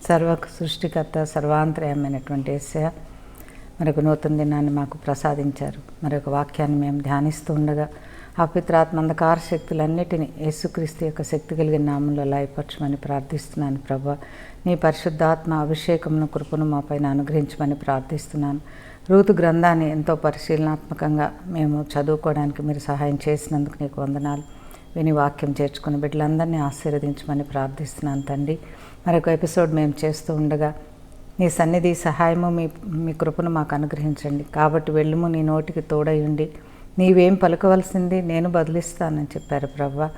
సర్వ సృష్టికర్త సర్వాంతర్యామైనటువంటి యేసయ్య మరొక నూతన దినాన్ని మాకు ప్రసాదించారు. మరొక వాక్యాన్ని మేము ధ్యానిస్తూ ఉండగా అపిత్రాత్మ అంధకార శక్తులన్నిటినీ యేసుక్రీస్తు యొక్క శక్తి కలిగిన నామంలో లయపరచమని ప్రార్థిస్తున్నాను. ప్రభా, నీ పరిశుద్ధాత్మ అభిషేకమును కృపను మా పైన అనుగ్రహించమని ప్రార్థిస్తున్నాను. రూతు గ్రంథాన్ని ఎంతో పరిశీలనాత్మకంగా మేము చదువుకోవడానికి మీరు సహాయం చేసినందుకు నీకు వందనాలు. విని వాక్యం చేర్చుకుని బిడ్డలందరినీ ఆశీర్వదించమని ప్రార్థిస్తున్నాను తండ్రి. మరొక ఎపిసోడ్ మేము చేస్తూ ఉండగా నీ సన్నిధి సహాయము మీ కృపను మాకు అనుగ్రహించండి. కాబట్టి వెళ్ళుము, నీ నోటికి తోడై ఉండి నీవేం పలుకవలసింది నేను బదిలిస్తానని చెప్పారు ప్రభువా.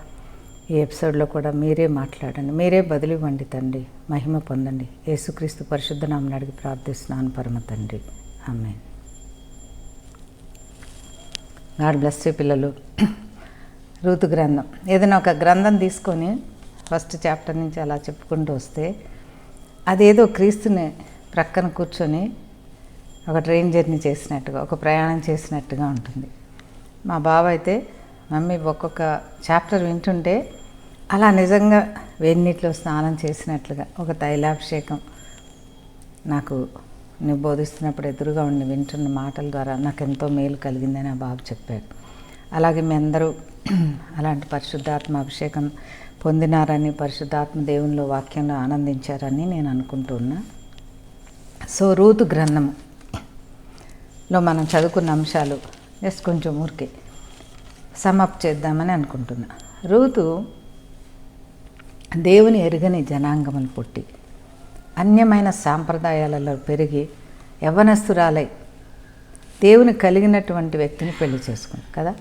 ఈ ఎపిసోడ్లో కూడా మీరే మాట్లాడండి, మీరే బదిలివ్వండి తండ్రి. మహిమ పొందండి. యేసుక్రీస్తు పరిశుద్ధ నామమున అడిగి ప్రార్థిస్తున్నాను పరమ తండ్రి, ఆమేన్. గాడ్ బ్లెస్ యు పిల్లలు. రూతు గ్రంథం, ఏదైనా ఒక గ్రంథం తీసుకొని ఫస్ట్ చాప్టర్ నుంచి అలా చెప్పుకుంటూ వస్తే అదేదో క్రీస్తుని ప్రక్కన కూర్చొని ఒక ట్రైన్ జర్నీ చేసినట్టుగా, ఒక ప్రయాణం చేసినట్టుగా ఉంటుంది. మా బావ అయితే మమ్మీ ఒక్కొక్క చాప్టర్ వింటుంటే అలా నిజంగా వేడినీటిలో స్నానం చేసినట్లుగా ఒక తైలాభిషేకం నాకు నువ్వు బోధిస్తున్నప్పుడు ఎదురుగా ఉండి వింటున్న మాటల ద్వారా నాకు ఎంతో మేలు కలిగిందని ఆ బాబు చెప్పాడు. అలాగే మీ అందరూ అలాంటి పరిశుద్ధాత్మ అభిషేకం పొందినారని, పరిశుద్ధాత్మ దేవునిలో వాక్యంలో ఆనందించారని నేను అనుకుంటున్నా. సో రూతు గ్రంథంలో మనం చదువుకున్న అంశాలు జస్ట్ కొంచెం ఊరికే సమప్ చేద్దామని అనుకుంటున్నా. రూతు దేవుని ఎరుగని జనాంగములు పుట్టి అన్యమైన సాంప్రదాయాలలో పెరిగి యవ్వనస్తురాలై దేవుని కలిగినటువంటి వ్యక్తిని పెళ్లి చేసుకుంది కదా.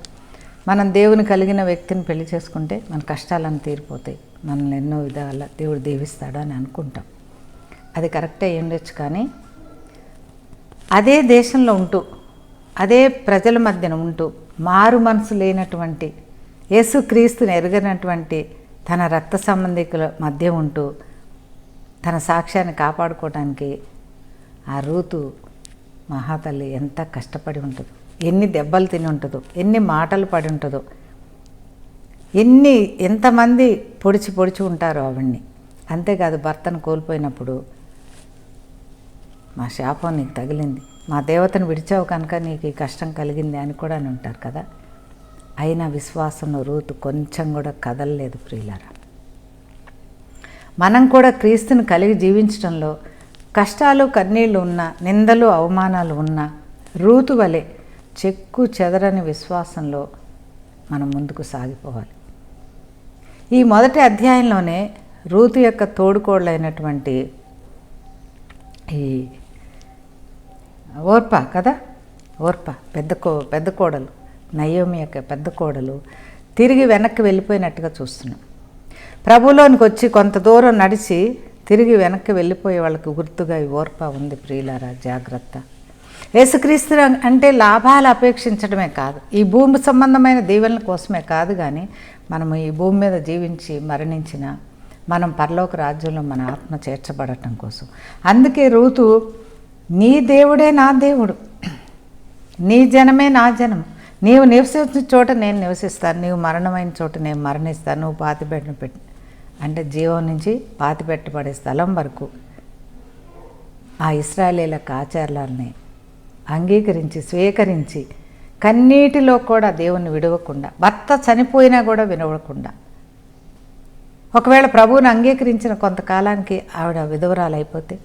మనం దేవుని కలిగిన వ్యక్తిని పెళ్లి చేసుకుంటే మన కష్టాలను తీరిపోతాయి, మనల్ని ఎన్నో విధాల దేవుడు దీవిస్తాడు అని అనుకుంటాం. అది కరెక్టే ఉండొచ్చు, కానీ అదే దేశంలో ఉంటూ అదే ప్రజల మధ్యన ఉంటూ మారు మనసు లేనటువంటి యేసుక్రీస్తుని ఎరగనటువంటి తన రక్త సంబంధికుల మధ్య ఉంటూ తన సాక్ష్యాన్ని కాపాడుకోవడానికి ఆ రూతు మహాతల్లి ఎంత కష్టపడి ఉంటుందో, ఎన్ని దెబ్బలు తిని ఉంటుందో, ఎన్ని మాటలు పడి ఉంటుందో, ఎంతమంది పొడిచి ఉంటారో ఆవిడ్ని. అంతేకాదు భర్తను కోల్పోయినప్పుడు మా శాపం నీకు తగిలింది, మా దేవతను విడిచావు కనుక నీకు ఈ కష్టం కలిగింది అని కూడా అని ఉంటారు కదా. అయినా విశ్వాసంలో రూతు కొంచెం కూడా కదలలేదు ప్రియులారా. మనం కూడా క్రీస్తుని కలిగి జీవించడంలో కష్టాలు కన్నీళ్ళు ఉన్నా, నిందలు అవమానాలు ఉన్నా రూతు వలె చెక్కు చెదరని విశ్వాసంలో మనం ముందుకు సాగిపోవాలి. ఈ మొదటి అధ్యాయంలోనే రూతు యొక్క తోడుకోడలైనటువంటి ఈ ఓర్ప కదా, ఓర్ప పెద్ద కోడలు, నయోమి యొక్క పెద్ద కోడలు తిరిగి వెనక్కి వెళ్ళిపోయినట్టుగా చూస్తున్నాం. ప్రభువులోనికి వచ్చి కొంత దూరం నడిచి తిరిగి వెనక్కి వెళ్ళిపోయే వాళ్ళకి గుర్తుగా ఈ ఓర్ప ఉంది ప్రియులారా. జాగ్రత్త. యేసుక్రీస్తు అంటే లాభాలు అపేక్షించడమే కాదు, ఈ భూమి సంబంధమైన దీవెనల కోసమే కాదు, కానీ మనము ఈ భూమి మీద జీవించి మరణించిన మనం పరలోక రాజ్యంలో మన ఆత్మ చేర్చబడటం కోసం. అందుకే రూతు నీ దేవుడే నా దేవుడు, నీ జనమే నా జనం, నీవు నివసించిన చోట నేను నివసిస్తాను, నీవు మరణమైన చోట నేను మరణిస్తాను, నువ్వు పాతిపెట్టి అంటే జీవం నుంచి పాతిపెట్టబడే స్థలం వరకు ఆ ఇశ్రాయేలీయుల ఆచారాలని అంగీకరించి స్వీకరించి కన్నీటిలో కూడా దేవుణ్ణి విడవకుండా, భర్త చనిపోయినా కూడా వినవకుండా, ఒకవేళ ప్రభువుని అంగీకరించిన కొంతకాలానికి ఆవిడ విధవరాలు అయిపోతే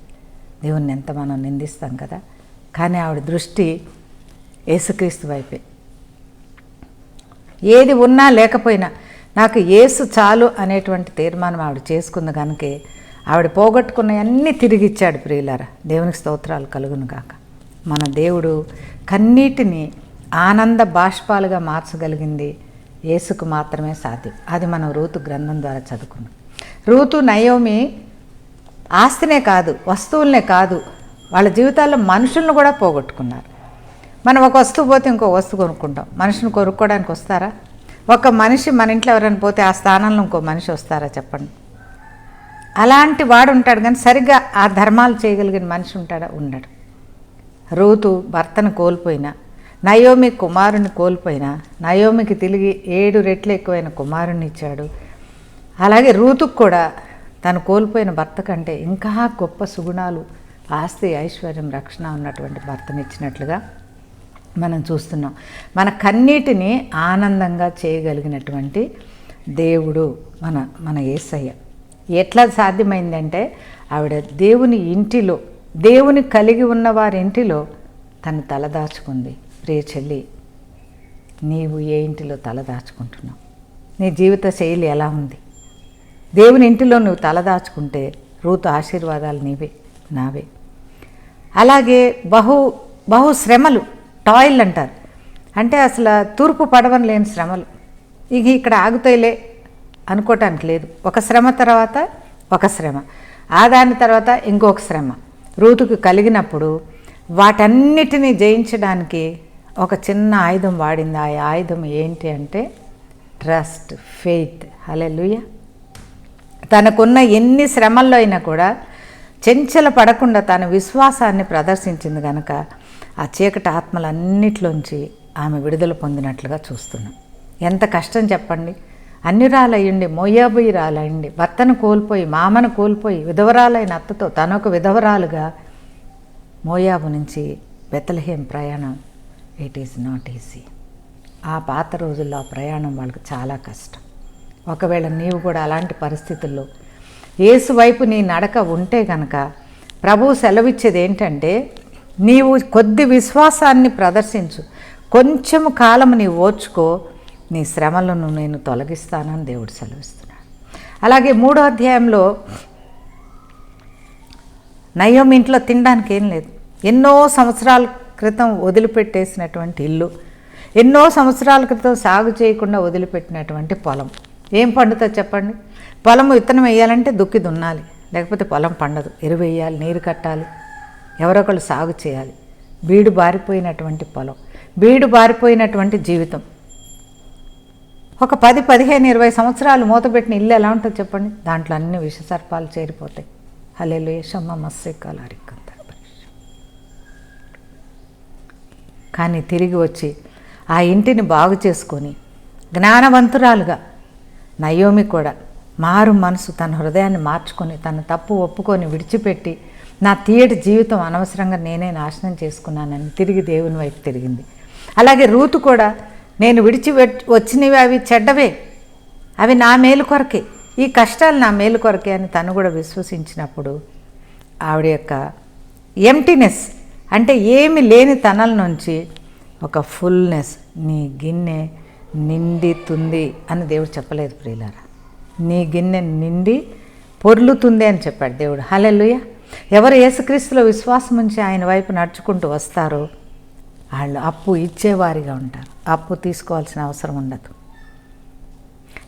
దేవుణ్ణి ఎంత మనం నిందిస్తాం కదా. కానీ ఆవిడ దృష్టి యేసుక్రీస్తు వైపే. ఏది ఉన్నా లేకపోయినా నాకు యేసు చాలు అనేటువంటి తీర్మానం ఆవిడ చేసుకుంది కనుకే ఆవిడ పోగొట్టుకున్నవన్నీ తిరిగి ఇచ్చాడు ప్రియులారా. దేవునికి స్తోత్రాలు కలుగును గాక. మన దేవుడు కన్నీటిని ఆనంద బాష్పాలుగా మార్చగలిగింది యేసుకు మాత్రమే సాధ్యం. అది మనం రూతు గ్రంథం ద్వారా చదువుకున్నాం. రూతు నయోమి ఆస్తినే కాదు, వస్తువులనే కాదు, వాళ్ళ జీవితాల్లో మనుషులను కూడా పోగొట్టుకున్నారు. మనం ఒక వస్తువు పోతే ఇంకో వస్తువు కొనుక్కుంటాం. మనిషిని కొనుక్కోవడానికి వస్తారా? ఒక మనిషి మన ఇంట్లో ఎవరైనా పోతే ఆ స్థానంలో ఇంకో మనిషి వస్తారా చెప్పండి? అలాంటి వాడు ఉంటాడు, కానీ సరిగ్గా ఆ ధర్మాలు చేయగలిగిన మనిషి ఉంటాడా? ఉండడు. రూతు భర్తను కోల్పోయినా, నయోమి కుమారుని కోల్పోయినా, నయోమికి తిరిగి 7 రెట్లు ఎక్కువైన కుమారుని ఇచ్చాడు. అలాగే రూతుకు కూడా తను కోల్పోయిన భర్త కంటే ఇంకా గొప్ప సుగుణాలు, ఆస్తి, ఐశ్వర్యం, రక్షణ ఉన్నటువంటి భర్తనిచ్చినట్లుగా మనం చూస్తున్నాం. మన కన్నీటిని ఆనందంగా చేయగలిగినటువంటి దేవుడు మన యేసయ్య. ఎట్లా సాధ్యమైందంటే ఆవిడ దేవుని ఇంటిలో, దేవుని కలిగి ఉన్న వారి ఇంటిలో తను తలదాచుకుంది. ప్రియ చెల్లి, నీవు ఏ ఇంటిలో తలదాచుకుంటున్నావు? నీ జీవిత శైలి ఎలా ఉంది? దేవుని ఇంటిలో నువ్వు తలదాచుకుంటే రూతు ఆశీర్వాదాలు నీవే, నావే. అలాగే బహు శ్రమలు, టాయిల్ అంటారు, అంటే అసలు తూర్పు పడవని లేని శ్రమలు. ఇక్కడ ఆగుతాయిలే అనుకోవటానికి లేదు. ఒక శ్రమ తర్వాత ఒక శ్రమ, దాని తర్వాత ఇంకొక శ్రమ రూతుకు కలిగినప్పుడు వాటన్నిటినీ జయించడానికి ఒక చిన్న ఆయుధం వాడింది. ఆ ఆయుధం ఏంటి అంటే ట్రస్ట్, ఫెయిత్. హల్లెలూయా. తనకున్న ఎన్ని శ్రమల్లో అయినా కూడా చెంచల పడకుండా తన విశ్వాసాన్ని ప్రదర్శించింది కనుక ఆ చీకటి ఆత్మలన్నిటిలోంచి ఆమె విడుదల పొందినట్లుగా చూస్తున్నాం. ఎంత కష్టం చెప్పండి. అన్యురాలయ్యండి, మోయాబీయురాలయ్యండి, భర్తను కోల్పోయి, మామను కోల్పోయి, విధవరాలైన అత్తతో తనొక విధవరాలుగా మోయాబు నుంచి బెత్లెహేం ప్రయాణం. It is not easy. ఆ పాత రోజుల్లో ఆ ప్రయాణం వాళ్ళకి చాలా కష్టం. ఒకవేళ నీవు కూడా అలాంటి పరిస్థితుల్లో యేసు వైపు నీ నడక ఉంటే కనుక ప్రభువు సెలవిచ్చేది ఏంటంటే, నీవు కొద్ది విశ్వాసాన్ని ప్రదర్శించు, కొంచెము కాలం నీవు ఓర్చుకో, నీ శ్రమలను నేను తొలగిస్తానని దేవుడు సెలవిస్తున్నాడు. అలాగే 3వ అధ్యాయంలో నయోమి ఇంట్లో తినడానికి ఏం లేదు. ఎన్నో సంవత్సరాల క్రితం వదిలిపెట్టేసినటువంటి ఇల్లు, ఎన్నో సంవత్సరాల క్రితం సాగు చేయకుండా వదిలిపెట్టినటువంటి పొలం. ఏం పండుతుంది చెప్పండి? పొలం విత్తనం వేయాలంటే దుక్కి దున్నాలి, లేకపోతే పొలం పండదు. ఎరువు వేయాలి, నీరు కట్టాలి, ఎవరొకళ్ళు సాగు చేయాలి. బీడు బారిపోయినటువంటి పొలం, బీడు బారిపోయినటువంటి జీవితం. ఒక 10, 15, 20 సంవత్సరాలు మూతపెట్టిన ఇల్లు ఎలా ఉంటుంది చెప్పండి? దాంట్లో అన్ని విషసర్పాలు చేరిపోతాయి. హల్లెలూయా. షమ్మ మస్సెక్కాలు అరిక్కంత. కానీ తిరిగి వచ్చి ఆ ఇంటిని బాగు చేసుకొని జ్ఞానవంతురాలుగా నయోమి కూడా మారు మనసు, తన హృదయాన్ని మార్చుకొని, తన తప్పు ఒప్పుకొని విడిచిపెట్టి, నా తీయటి జీవితం అనవసరంగా నేనే నాశనం చేసుకున్నానని తిరిగి దేవుని వైపు తిరిగింది. అలాగే రూతు కూడా, నేను వచ్చినవి అవి చెడ్డవే, అవి నా మేలు కొరకే, ఈ కష్టాలు నా మేలు కొరకే అని తను కూడా విశ్వసించినప్పుడు ఆవిడ యొక్క ఎంప్టీనెస్, అంటే ఏమి లేని తనల నుంచి ఒక ఫుల్నెస్, నీ గిన్నె నిండుతుంది అని దేవుడు చెప్పలేదు ప్రియులారా. నీ గిన్నె నిండి పొర్లుతుంది అని చెప్పాడు దేవుడు. హల్లెలూయా. ఎవరు యేసుక్రీస్తులో విశ్వాసం ఉంచి ఆయన వైపు నడుచుకుంటూ వస్తారో వాళ్ళు అప్పు ఇచ్చేవారిగా ఉంటారు. అప్పు తీసుకోవాల్సిన అవసరం ఉండదు.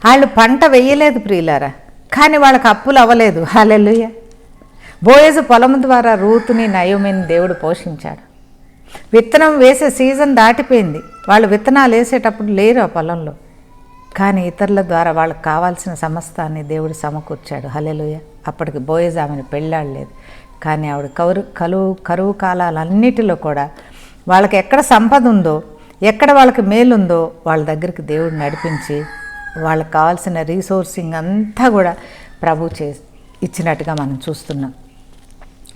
వాళ్ళు పంట వేయలేదు ప్రియులారా, కానీ వాళ్ళకి అప్పులు అవ్వలేదు. హల్లెలూయా. బోయజు పొలం ద్వారా రూతుని, నయోమిని దేవుడు పోషించాడు. విత్తనం వేసే సీజన్ దాటిపోయింది. వాళ్ళు విత్తనాలు వేసేటప్పుడు లేరు ఆ పొలంలో, కానీ ఇతరుల ద్వారా వాళ్ళకి కావాల్సిన సమస్తాన్ని దేవుడు సమకూర్చాడు. హల్లెలూయా. అప్పటికి బోయజు ఆమెను పెళ్ళాడలేదు, కానీ ఆవిడ కరువు కాలాలన్నిటిలో కూడా వాళ్ళకి ఎక్కడ సంపద ఉందో, ఎక్కడ వాళ్ళకి మేలుందో వాళ్ళ దగ్గరికి దేవుడు నడిపించి వాళ్ళకి కావాల్సిన రీసోర్సింగ్ అంతా కూడా ప్రభు ఇచ్చినట్టుగా మనం చూస్తున్నాం.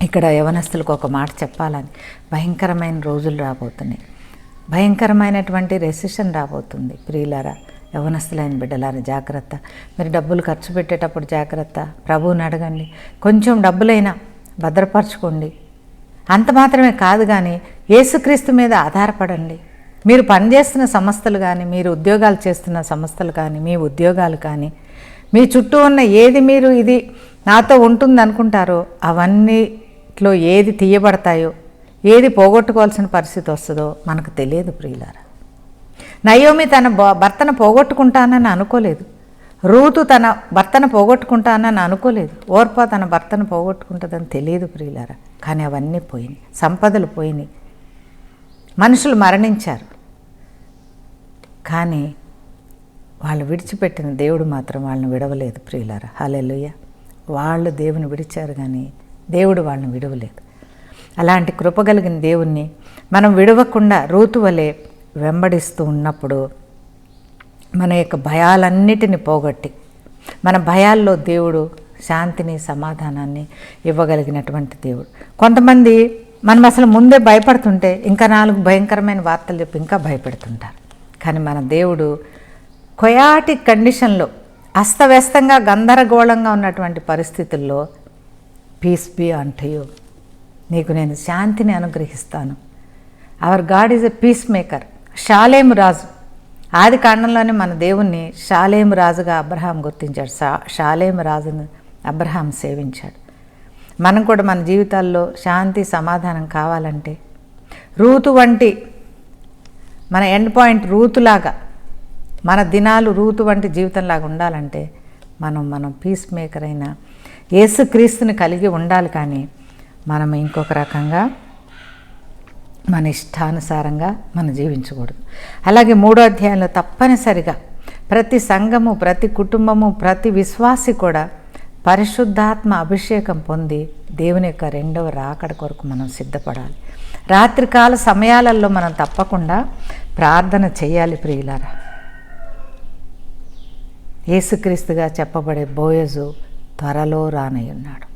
ఇక్కడ యవనస్తులకు ఒక మాట చెప్పాలని, భయంకరమైన రోజులు రాబోతున్నాయి, భయంకరమైనటువంటి రెసిషన్ రాబోతుంది ప్రియులారా. యవనస్తులైన బిడ్డలారా జాగ్రత్త. మీరు డబ్బులు ఖర్చు పెట్టేటప్పుడు జాగ్రత్త. ప్రభువుని అడగండి, కొంచెం డబ్బులైనా భద్రపరచుకోండి. అంత మాత్రమే కాదు, కానీ యేసుక్రీస్తు మీద ఆధారపడండి. మీరు పనిచేస్తున్న సంస్థలు కానీ, మీరు ఉద్యోగాలు చేస్తున్న సంస్థలు కానీ, మీ ఉద్యోగాలు కానీ, మీ చుట్టూ ఉన్న ఏది మీరు ఇది నాతో ఉంటుంది అనుకుంటారో అవన్నీలో ఏది తీయబడతాయో, ఏది పోగొట్టుకోవాల్సిన పరిస్థితి వస్తుందో మనకు తెలియదు ప్రియులారా. నయోమి తన భర్తను పోగొట్టుకుంటానని అనుకోలేదు. రూతు తన భర్తను పోగొట్టుకుంటానని అనుకోలేదు. ఓర్పా తన భర్తను పోగొట్టుకుంటుందని తెలియదు ప్రియులారా. కానీ అవన్నీ పోయినాయి, సంపదలు పోయినాయి, మనుషులు మరణించారు. కానీ వాళ్ళు విడిచిపెట్టిన దేవుడు మాత్రం వాళ్ళని విడవలేదు ప్రియులారా. హల్లెలూయా. వాళ్ళు దేవుని విడిచారు, కానీ దేవుడు వాళ్ళని విడవలేదు. అలాంటి కృపగలిగిన దేవుణ్ణి మనం విడవకుండా రూతు వలె వెంబడిస్తూ ఉన్నప్పుడు మన యొక్క భయాలన్నిటిని పోగొట్టి, మన భయాల్లో దేవుడు శాంతిని సమాధానాన్ని ఇవ్వగలిగినటువంటి దేవుడు. కొంతమంది మనం అసలు ముందే భయపడుతుంటే ఇంకా 4 భయంకరమైన వార్తలు చెప్పి ఇంకా భయపెడుతుంటారు. కానీ మన దేవుడు కొయాటిక్ కండిషన్లో, అస్తవ్యస్తంగా గందరగోళంగా ఉన్నటువంటి పరిస్థితుల్లో పీస్ బీ అంటు యూ, నీకు నేను శాంతిని అనుగ్రహిస్తాను. Our God is a peace maker. షాలేము రాజు, ఆది కాండంలోనే మన దేవుణ్ణి షాలేము రాజుగా అబ్రహాం గుర్తించాడు. షాలేము రాజును అబ్రహాం సేవించాడు. మనం కూడా మన జీవితాల్లో శాంతి సమాధానం కావాలంటే రూతు వంటి, మన ఎండ్ పాయింట్ రూతులాగా, మన దినాలు రూతు వంటి జీవితంలాగా ఉండాలంటే మనం పీస్ మేకర్ అయిన యేసుక్రీస్తుని కలిగి ఉండాలి. కానీ మనం ఇంకొక రకంగా మన ఇష్టానుసారంగా మనం జీవించకూడదు. అలాగే 3వ అధ్యాయంలో తప్పనిసరిగా ప్రతి సంఘము, ప్రతి కుటుంబము, ప్రతి విశ్వాసి కూడా పరిశుద్ధాత్మ అభిషేకం పొంది దేవుని యొక్క 2వ రాకడ కొరకు మనం సిద్ధపడాలి. రాత్రికాల సమయాలలో మనం తప్పకుండా ప్రార్థన చేయాలి ప్రియులారా. యేసుక్రీస్తుగా చెప్పబడే బోయజు త్వరలో రానయ్యున్నాడు.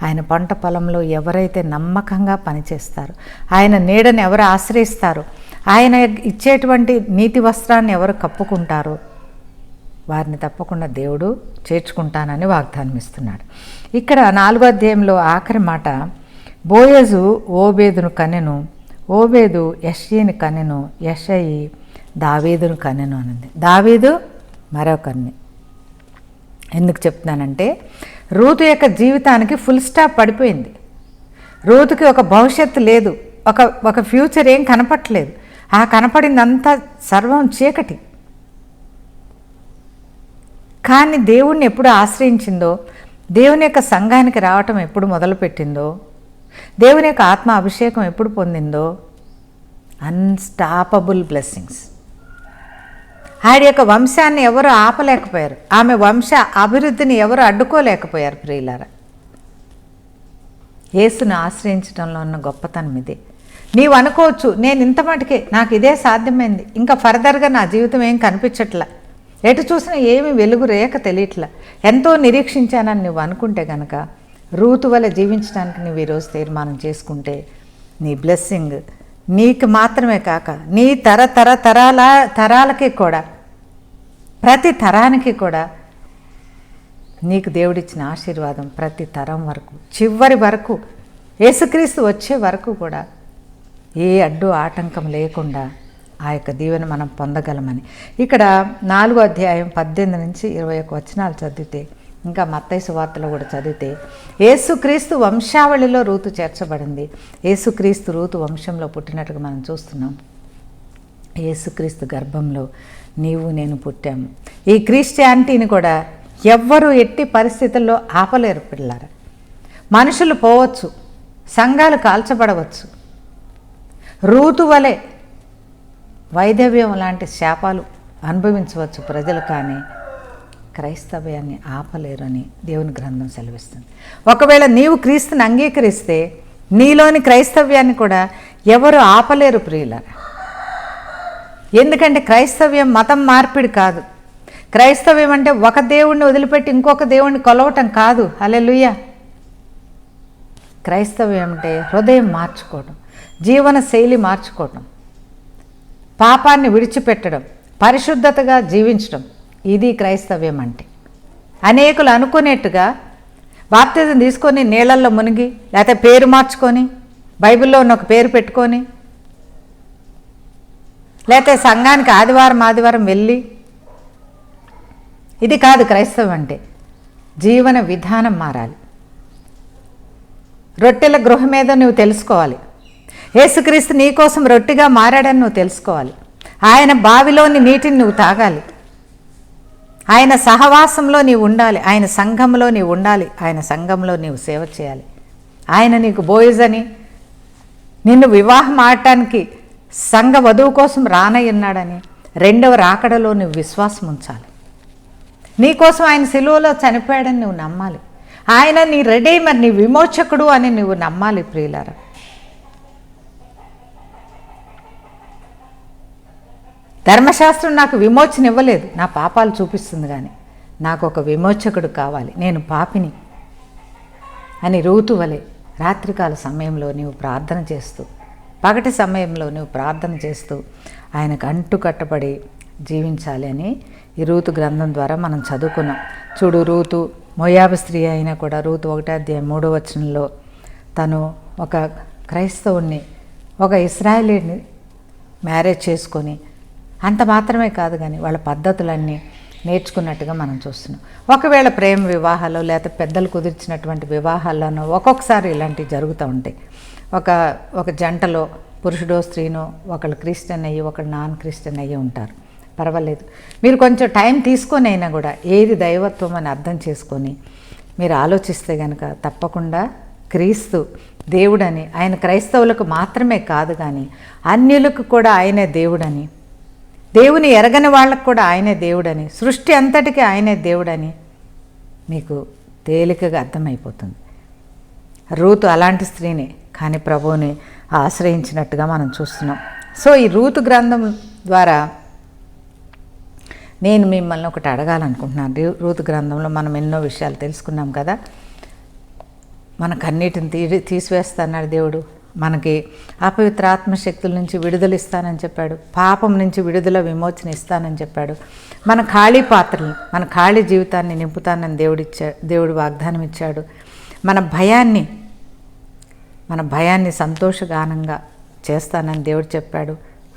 ఆయన పంట పొలంలో ఎవరైతే నమ్మకంగా పనిచేస్తారో, ఆయన నీడని ఎవరు ఆశ్రయిస్తారో, ఆయన ఇచ్చేటువంటి నీతి వస్త్రాన్ని ఎవరు కప్పుకుంటారో వారిని తప్పకుండా దేవుడు చేర్చుకుంటానని వాగ్దానం ఇస్తున్నాడు. ఇక్కడ 4వ అధ్యాయంలో ఆఖరి మాట, బోయజు ఓబేదును కనెను, ఓబేదు యెష్షయిని కనెను, యెష్షయి దావీదును కనెను అనింది. దావీదు మరొకరిని. ఎందుకు చెప్తున్నానంటే రూతు యొక్క జీవితానికి ఫుల్ స్టాప్ పడిపోయింది. రూతుకి ఒక భవిష్యత్తు లేదు, ఒక ఫ్యూచర్ ఏం కనపట్లేదు. ఆ కనపడిందంతా సర్వం చీకటి. కానీ దేవుణ్ణి ఎప్పుడు ఆశ్రయించిందో, దేవుని యొక్క సంఘానికి రావటం ఎప్పుడు మొదలుపెట్టిందో, దేవుని యొక్క ఆత్మ అభిషేకం ఎప్పుడు పొందిందో, అన్స్టాపబుల్ బ్లెస్సింగ్స్. ఆవిడ యొక్క వంశాన్ని ఎవరు ఆపలేకపోయారు, ఆమె వంశ అభివృద్ధిని ఎవరు అడ్డుకోలేకపోయారు ప్రియులారా. యేసును ఆశ్రయించడంలో ఉన్న గొప్పతనం ఇదే. నీవు అనుకోవచ్చు, నేను ఇంత మటుకే, నాకు ఇదే సాధ్యమైంది, ఇంకా ఫర్దర్గా నా జీవితం ఏం కనిపించట్లా, ఎటు చూసినా ఏమి వెలుగు రేఖ తెలియట్లా, ఎంతో నిరీక్షించానని నువ్వు అనుకుంటే కనుక రూతు వల్ల జీవించడానికి నువ్వు ఈరోజు తీర్మానం చేసుకుంటే నీ బ్లెస్సింగ్ నీకు మాత్రమే కాక నీ తరాలకి కూడా, ప్రతి తరానికి కూడా నీకు దేవుడిచ్చిన ఆశీర్వాదం ప్రతి తరం వరకు, చివరి వరకు, యేసుక్రీస్తు వచ్చే వరకు కూడా ఏ అడ్డు ఆటంకం లేకుండా ఆ యొక్క దీవెన మనం పొందగలమని. ఇక్కడ 4వ అధ్యాయం 18 నుంచి 21 వచనాలు చదివితే, ఇంకా మత్తయి సువార్తలో కూడా చదివితే, యేసుక్రీస్తు వంశావళిలో రూతు చేర్చబడింది. యేసుక్రీస్తు రూతు వంశంలో పుట్టినట్టుగా మనం చూస్తున్నాం. యేసుక్రీస్తు గర్భంలో నీవు నేను పుట్టాము. ఈ క్రిస్టియానిటీని కూడా ఎవ్వరూ ఎట్టి పరిస్థితుల్లో ఆపలేరు పిల్లారా. మనుషులు పోవచ్చు, సంఘాలు కాల్చబడవచ్చు, రూతు వలె వైధవ్యం లాంటి శాపాలు అనుభవించవచ్చు ప్రజలు, కానీ క్రైస్తవ్యాన్ని ఆపలేరని దేవుని గ్రంథం సెలవిస్తుంది. ఒకవేళ నీవు క్రీస్తుని అంగీకరిస్తే నీలోని క్రైస్తవ్యాన్ని కూడా ఎవరు ఆపలేరు ప్రియులారా. ఎందుకంటే క్రైస్తవ్యం మతం మార్పిడి కాదు. క్రైస్తవ్యం అంటే ఒక దేవుణ్ణి వదిలిపెట్టి ఇంకొక దేవుణ్ణి కొలవటం కాదు. హల్లెలూయా. క్రైస్తవ్యం అంటే హృదయం మార్చుకోవడం, జీవన శైలి మార్చుకోవడం, పాపాన్ని విడిచిపెట్టడం, పరిశుద్ధతగా జీవించడం, ఇది క్రైస్తవ్యం అంటే. అనేకులు అనుకునేట్టుగా బాప్తిజం తీసుకొని నీళ్ళల్లో మునిగి, లేకపోతే పేరు మార్చుకొని, బైబిల్లో ఉన్న ఒక పేరు పెట్టుకొని, లేకపోతే సంఘానికి ఆదివారం వెళ్ళి, ఇది కాదు క్రైస్తవం అంటే. జీవన విధానం మారాలి. రొట్టెల గృహం మీద నువ్వు తెలుసుకోవాలి. యేసుక్రీస్తు నీ కోసం రొట్టెగా మారాడని నువ్వు తెలుసుకోవాలి. ఆయన బావిలోని నీటిని నువ్వు తాగాలి. ఆయన సహవాసంలో నీవు ఉండాలి. ఆయన సంఘంలో నీవు ఉండాలి. ఆయన సంఘంలో నీవు సేవ చేయాలి. ఆయన నీకు బోయజని, నిన్ను వివాహం ఆడటానికి సంఘ వధువు కోసం రానయ్యున్నాడని 2వ రాకడలో నువ్వు విశ్వాసం ఉంచాలి. నీకోసం ఆయన సిలువలో చనిపోయాడని నువ్వు నమ్మాలి. ఆయన నీ రెడీమర్, నీ విమోచకుడు అని నువ్వు నమ్మాలి ప్రియులారా. ధర్మశాస్త్రం నాకు విమోచన ఇవ్వలేదు, నా పాపాలు చూపిస్తుంది, కానీ నాకు ఒక విమోచకుడు కావాలి. నేను పాపిని, అని రూతు వలె రాత్రికాల సమయంలో నీవు ప్రార్థన చేస్తూ, పగటి సమయంలో నువ్వు ప్రార్థన చేస్తూ ఆయనకు అంటుకట్టబడి జీవించాలి అని ఈ రూతు గ్రంథం ద్వారా మనం చదువుకున్నాం. చూడు, రూతు మోయాబు స్త్రీ అయినా కూడా రూతు 1:3 తను ఒక క్రైస్తవుణ్ణి, ఒక ఇశ్రాయేలీని మ్యారేజ్ చేసుకొని, అంత మాత్రమే కాదు కానీ వాళ్ళ పద్ధతులన్నీ నేర్చుకున్నట్టుగా మనం చూస్తున్నాం. ఒకవేళ ప్రేమ వివాహాలు లేకపోతే పెద్దలు కుదిర్చినటువంటి వివాహాల్లోనూ ఒక్కొక్కసారి ఇలాంటివి జరుగుతూ ఉంటాయి. ఒక జంటలో పురుషుడో స్త్రీనో ఒకళ్ళు క్రిస్టియన్ అయ్యి ఒకళ్ళు నాన్ క్రిస్టియన్ అయ్యి ఉంటారు. పర్వాలేదు, మీరు కొంచెం టైం తీసుకొని అయినా కూడా ఏది దైవత్వం అని అర్థం చేసుకొని మీరు ఆలోచిస్తే కనుక తప్పకుండా క్రీస్తు దేవుడని, ఆయన క్రైస్తవులకు మాత్రమే కాదు కానీ అన్యులకు కూడా ఆయనే దేవుడని, దేవుని ఎరగని వాళ్ళకు కూడా ఆయనే దేవుడని, సృష్టి అంతటికీ ఆయనే దేవుడని మీకు తేలికగా అర్థమైపోతుంది. రూతు అలాంటి స్త్రీని కానీ ప్రభువుని ఆశ్రయించినట్టుగా మనం చూస్తున్నాం. సో ఈ రూతు గ్రంథం ద్వారా నేను మిమ్మల్ని ఒకటి అడగాలనుకుంటున్నాను. రూతు గ్రంథంలో మనం ఎన్నో విషయాలు తెలుసుకున్నాం కదా. మనకన్నిటిని తీసివేస్తాన్నాడు దేవుడు. మనకి అపవిత్ర ఆత్మశక్తుల నుంచి విడుదల ఇస్తానని చెప్పాడు. పాపం నుంచి విడుదల విమోచన ఇస్తానని చెప్పాడు. మన ఖాళీ పాత్రలు, మన ఖాళీ జీవితాన్ని నింపుతానని దేవుడు వాగ్దానం ఇచ్చాడు. మన భయాన్ని సంతోషగానంగా చేస్తానని దేవుడు చెప్పాడు.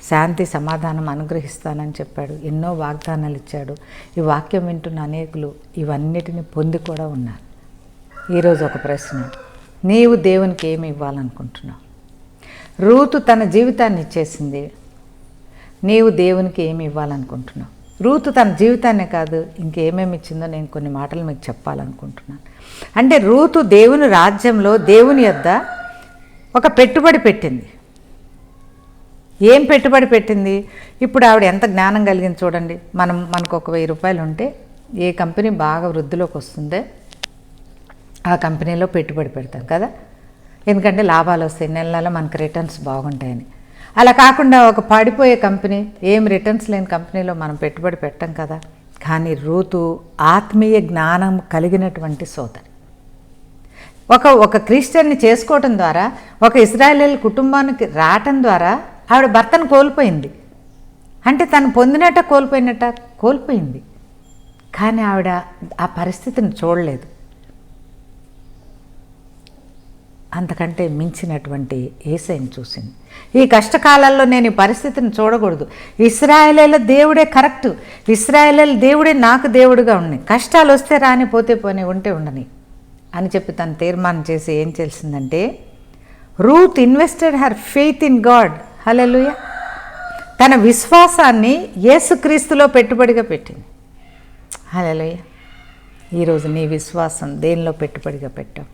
శాంతి సమాధానం అనుగ్రహిస్తానని చెప్పాడు. ఎన్నో వాగ్దానాలు ఇచ్చాడు. ఈ వాక్యం వింటున్న అనేకులు ఇవన్నిటిని పొంది కూడా ఉన్నారు. ఈరోజు ఒక ప్రశ్న, నీవు దేవునికి ఏమి ఇవ్వాలనుకుంటున్నావు? రూతు తన జీవితాన్ని ఇచ్చేసింది, నీవు దేవునికి ఏమి ఇవ్వాలనుకుంటున్నావు? రూతు తన జీవితాన్నే కాదు ఇంకేమేమి ఇచ్చిందో నేను కొన్ని మాటలు మీకు చెప్పాలనుకుంటున్నాను. అంటే రూతు దేవుని రాజ్యంలో దేవుని యొద్ద ఒక పెట్టుబడి పెట్టింది. ఏం పెట్టుబడి పెట్టింది? ఇప్పుడు ఆవిడ ఎంత జ్ఞానం కలిగింది చూడండి. మనకు ఒక 1000 రూపాయలు ఉంటే ఏ కంపెనీ బాగా వృద్ధిలోకి వస్తుందో ఆ కంపెనీలో పెట్టుబడి పెడతాం కదా, ఎందుకంటే లాభాలు వస్తాయి, నెల నెల మనకు రిటర్న్స్ బాగుంటాయని. అలా కాకుండా ఒక పడిపోయే కంపెనీ, ఏం రిటర్న్స్ లేని కంపెనీలో మనం పెట్టుబడి పెట్టాం కదా. కానీ రూతు ఆత్మీయ జ్ఞానం కలిగినటువంటి సోదరి. ఒక క్రిస్టియన్ని చేసుకోవటం ద్వారా, ఒక ఇశ్రాయేలీయుల కుటుంబానికి రావటం ద్వారా ఆవిడ భర్తను కోల్పోయింది. అంటే తను పొందినట్ట కోల్పోయింది. కానీ ఆవిడ ఆ పరిస్థితిని చూడలేదు. అంతకంటే మించినటువంటి యేసయ్యను చూసింది. ఈ కష్టకాలాల్లో నేను ఈ పరిస్థితిని చూడకూడదు. ఇశ్రాయేలీయుల దేవుడే కరెక్ట్, ఇశ్రాయేలీయుల దేవుడే నాకు దేవుడుగా ఉన్నాయి. కష్టాలు వస్తే రాని, పోతే పోనీ, ఉంటే ఉండని అని చెప్పి తను తీర్మానం చేసి ఏం చేసిందంటే, Ruth invested her faith in God. Hallelujah. తన విశ్వాసాన్ని యేసుక్రీస్తులో పెట్టుబడిగా పెట్టింది. హల్లెలూయా. ఈరోజు నీ విశ్వాసం దేనిలో పెట్టుబడిగా పెట్టావు?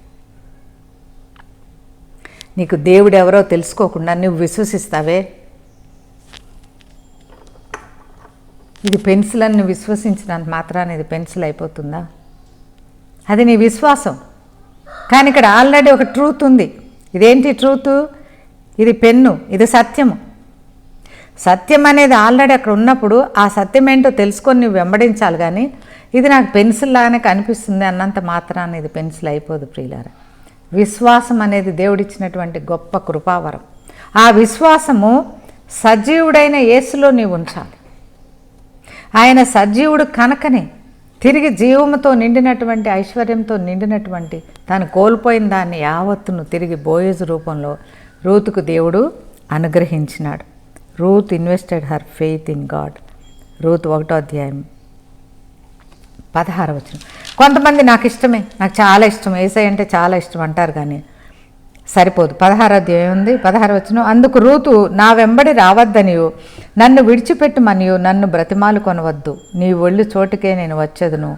నీకు దేవుడు ఎవరో తెలుసుకోకుండా నువ్వు విశ్వసిస్తావే. ఇది పెన్సిల్ అని నువ్వు విశ్వసించినంత మాత్రాన్ని ఇది పెన్సిల్ అయిపోతుందా? అది నీ విశ్వాసం. కానీ ఇక్కడ ఆల్రెడీ ఒక ట్రూత్ ఉంది. ఇదేంటి ట్రూత్? ఇది పెన్ను, ఇది సత్యము. సత్యం అనేది ఆల్రెడీ అక్కడ ఉన్నప్పుడు ఆ సత్యం ఏంటో తెలుసుకొని నువ్వు వెంబడించాలి. కానీ ఇది నాకు పెన్సిల్ లాగానే కనిపిస్తుంది అన్నంత మాత్రాన్ని ఇది పెన్సిల్ అయిపోదు ప్రియులారా. విశ్వాసం అనేది దేవుడిచ్చినటువంటి గొప్ప కృపావరం. ఆ విశ్వాసము సజీవుడైన యేసులో నీవు ఉంచాలి. ఆయన సజీవుడు కనుకనే తిరిగి జీవముతో నిండినటువంటి, ఐశ్వర్యంతో నిండినటువంటి, తాను కోల్పోయిన దాన్ని యావత్తును తిరిగి బోయజు రూపంలో రూతుకు దేవుడు అనుగ్రహించినాడు. Ruth invested her faith in God. Ruth 1:16. కొంతమంది నాకు ఇష్టమే, నాకు చాలా ఇష్టం, యేసయ్య అంటే చాలా ఇష్టం అంటారు. కానీ సరిపోదు. 16 ఉంది, 16. అందుకు రూతు, నా వెంబడి రావద్దనియు, నన్ను విడిచిపెట్టుమనియు నన్ను బ్రతిమాలు కొనవద్దు. నీ ఒళ్ళు చోటుకే నేను వచ్చేదను,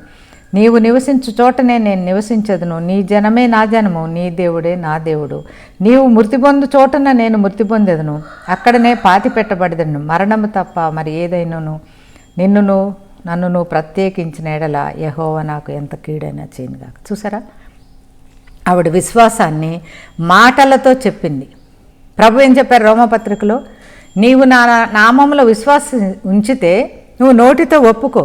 నీవు నివసించు చోటనే నేను నివసించదును. నీ జనమే నా జనము, నీ దేవుడే నా దేవుడు. నీవు మృతి పొందు చోటన నేను మృతి పొందెదను, అక్కడనే పాతి పెట్టబడదను. మరణము తప్ప మరి ఏదైనాను నన్ను నువ్వు ప్రత్యేకించిన ఎడల యెహోవా నాకు ఎంత కీడైనా చేయనుగాక. చూసారా, ఆవిడ విశ్వాసాన్ని మాటలతో చెప్పింది. ప్రభు ఏం చెప్పారు రోమపత్రికలో? నీవు నా నామములో విశ్వాసం ఉంచితే నువ్వు నోటితో ఒప్పుకో.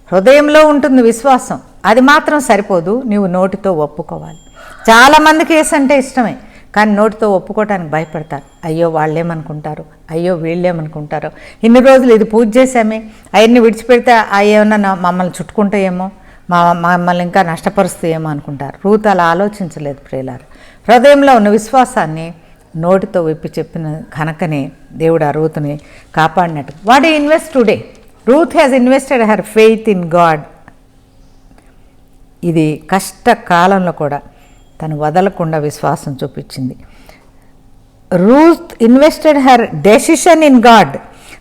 హృదయంలో ఉంటుంది విశ్వాసం, అది మాత్రం సరిపోదు, నీవు నోటితో ఒప్పుకోవాలి. చాలామందికి యేసు అంటే ఇష్టమే, కానీ నోటితో ఒప్పుకోవటానికి భయపడతారు. అయ్యో వాళ్ళేమనుకుంటారు, అయ్యో వీళ్ళేమనుకుంటారో, ఇన్ని రోజులు ఇది పూజ చేసామే, అవన్నీ విడిచిపెడితే ఏమన్నా మమ్మల్ని చుట్టుకుంటాయేమో, మమ్మల్ని ఇంకా నష్టపరుస్తాయేమో అనుకుంటారు. రూత్ అలా ఆలోచించలేదు ప్రియులారా. హృదయంలో ఉన్న విశ్వాసాన్ని నోటితో విప్పి చెప్పిన కనుకనే దేవుడు ఆ రూత్ని కాపాడినట్టు. What you invest today? Ruth has invested her faith in God. ఇది కష్టకాలంలో కూడా తను వదలకుండా విశ్వాసం చూపించింది. Ruth invested her decision in God.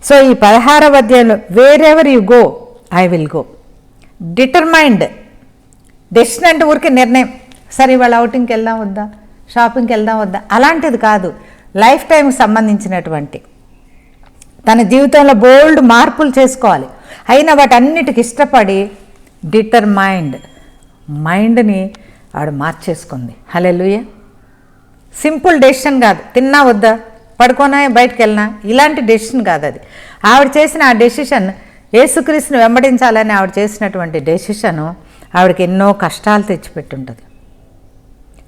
So ఈ 16వ అధ్యాయంలో wherever you go I will go. Determined. Decision అంటే ఊరికే నిర్ణయం, సరే ఇవాళ అవుటింగ్కి వెళ్దాం వద్దా, షాపింగ్కి వెళ్దాం వద్దా, అలాంటిది కాదు. లైఫ్ టైంకి సంబంధించినటువంటి తన జీవితంలో బోల్డ్ మార్పులు చేసుకోవాలి. అయినా వాటన్నిటికి ఇష్టపడి డిటర్మైండ్ మైండ్ని ఆవిడ మార్చేసుకుంది. హల్లెలూయా. సింపుల్ డెసిషన్ కాదు, తిన్నా వద్దా, పడుకోనా, బయటకు వెళ్ళినా, ఇలాంటి డెసిషన్ కాదు అది. ఆవిడ చేసిన ఆ డెసిషన్, యేసుక్రీస్తుని వెంబడించాలని ఆవిడ చేసినటువంటి డెసిషను ఆవిడకి ఎన్నో కష్టాలు తెచ్చిపెట్టుంటుంది.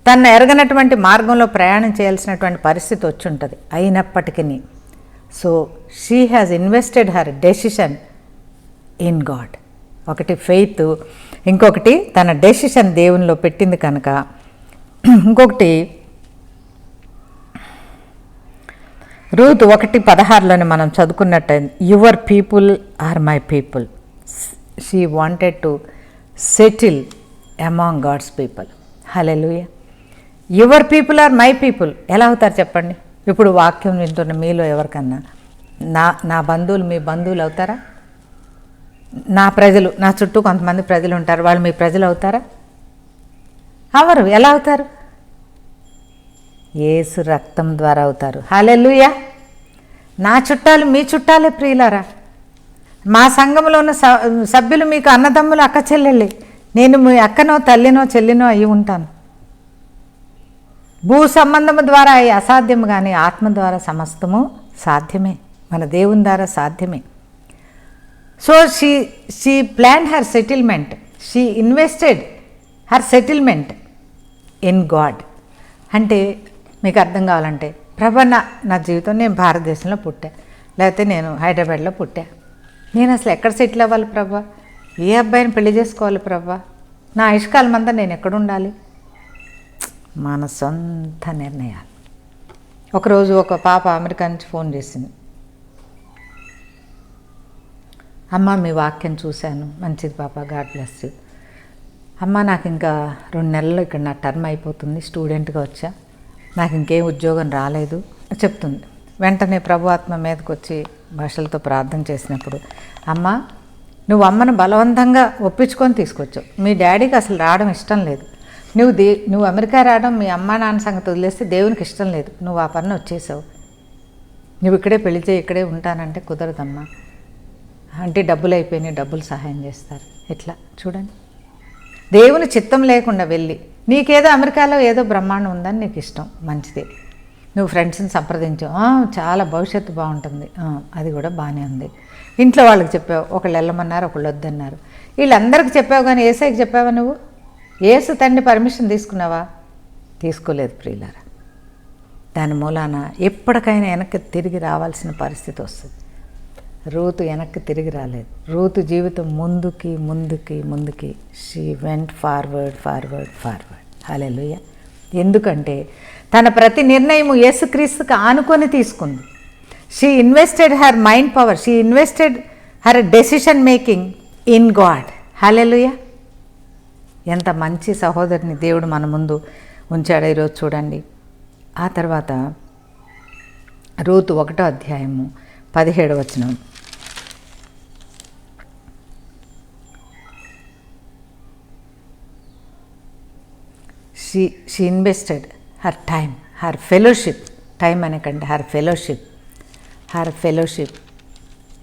తను ఎరగనటువంటి మార్గంలో ప్రయాణం చేయాల్సినటువంటి పరిస్థితి వచ్చి ఉంటుంది. అయినప్పటికీ so she has invested her decision in God. ఒకటి ఫెయిత్, ఇంకొకటి తన డెసిషన్ దేవునిలో పెట్టింది కనుక. ఇంకొకటి రూత్ 1:16లోనే మనం చదువుకున్నట్టు, your people are my people. She wanted to settle among God's people. Hallelujah. Your people are my people. ఎలా అవుతారు చెప్పండి? ఇప్పుడు వాక్యం వింటున్న మీలో ఎవరికన్నా నా బంధువులు మీ బంధువులు అవుతారా? నా ప్రజలు, నా చుట్టూ కొంతమంది ప్రజలు ఉంటారు, వాళ్ళు మీ ప్రజలు అవుతారా? అవరు. ఎలా అవుతారు? యేసు రక్తం ద్వారా అవుతారు. హల్లెలూయా. నా చుట్టాలు మీ చుట్టాలే ప్రియులారా. మా సంఘంలో ఉన్న సభ్యులు మీకు అన్నదమ్ములు, అక్క చెల్లెళ్ళి. నేను మీ అక్కనో తల్లినో చెల్లినో అయి ఉంటాను. భూ సంబంధము ద్వారా అవి అసాధ్యము, కానీ ఆత్మ ద్వారా సమస్తము సాధ్యమే, మన దేవుని ద్వారా సాధ్యమే. So she plan her settlement, she invested her settlement in God. అంటే మీకు అర్థం కావాలంటే, ప్రభా నా జీవితం, నేను భారతదేశంలో పుట్టా, లేకపోతే నేను హైదరాబాద్లో పుట్టా, నేను అసలు ఎక్కడ సెటిల్ అవ్వాలి ప్రభా, ఏ అబ్బాయిని పెళ్లి చేసుకోవాలి ప్రభా, నా ఆయుష్కాలం అంతా నేను ఎక్కడ ఉండాలి? మన సొంత నిర్ణయాలు. ఒకరోజు ఒక పాప అమెరికా నుంచి ఫోన్ చేసింది. అమ్మ మీ వాక్యం చూశాను, మంచిది పాప, గాడ్ బ్లెస్ యూ. అమ్మ నాకు ఇంకా 2 నెలల్లో ఇక్కడ నా టర్మ్ అయిపోతుంది, స్టూడెంట్గా వచ్చా, నాకు ఇంకేం ఉద్యోగం రాలేదు చెప్తుంది. వెంటనే ప్రభు ఆత్మ మీదకి వచ్చి భాషలతో ప్రార్థన చేసినప్పుడు, అమ్మ నువ్వు అమ్మను బలవంతంగా ఒప్పించుకొని తీసుకొచ్చావు, మీ డాడీకి అసలు రావడం ఇష్టం లేదు, నువ్వు అమెరికా రావడం మీ అమ్మ నాన్న సంగతి వదిలేస్తే దేవునికి ఇష్టం లేదు, నువ్వు ఆ పని వచ్చేసావు, నువ్వు ఇక్కడే పెళ్లి చేయి, ఇక్కడే ఉంటానంటే కుదరదమ్మా, అంటే డబ్బులు అయిపోయినాయి, డబ్బులు సహాయం చేస్తారు. ఎట్లా చూడండి, దేవుని చిత్తం లేకుండా వెళ్ళి, నీకేదో అమెరికాలో ఏదో బ్రహ్మాండం ఉందని నీకు ఇష్టం, మంచిదే, నువ్వు ఫ్రెండ్స్ని సంప్రదించావు, చాలా భవిష్యత్తు బాగుంటుంది, అది కూడా బాగానే ఉంది, ఇంట్లో వాళ్ళకి చెప్పావు, ఒకళ్ళు వెళ్ళమన్నారు, ఒకళ్ళు వద్దన్నారు, వీళ్ళందరికీ చెప్పావు, కానీ ఏసైకి చెప్పావా? నువ్వు యేసు తండ్రి పర్మిషన్ తీసుకున్నావా? తీసుకోలేదు ప్రియులారా. దాని మూలాన ఎప్పటికైనా వెనక్కి తిరిగి రావాల్సిన పరిస్థితి వస్తుంది. రూతు వెనక్కి తిరిగి రాలేదు. రూతు జీవితం ముందుకి ముందుకి ముందుకి, she went forward forward forward. Hallelujah. ఎందుకంటే తన ప్రతి నిర్ణయము యేసుక్రీస్తుకి ఆనుకొని తీసుకుంది. She invested her mind power, she invested her decision making in God. Hallelujah. ఎంత మంచి సహోదరిని దేవుడు మన ముందు ఉంచాడు ఈరోజు చూడండి. ఆ తర్వాత రూతు 1వ అధ్యాయము 17వ వచనం. She invested her time, her fellowship, time అనకండి, హర్ ఫెలోషిప్.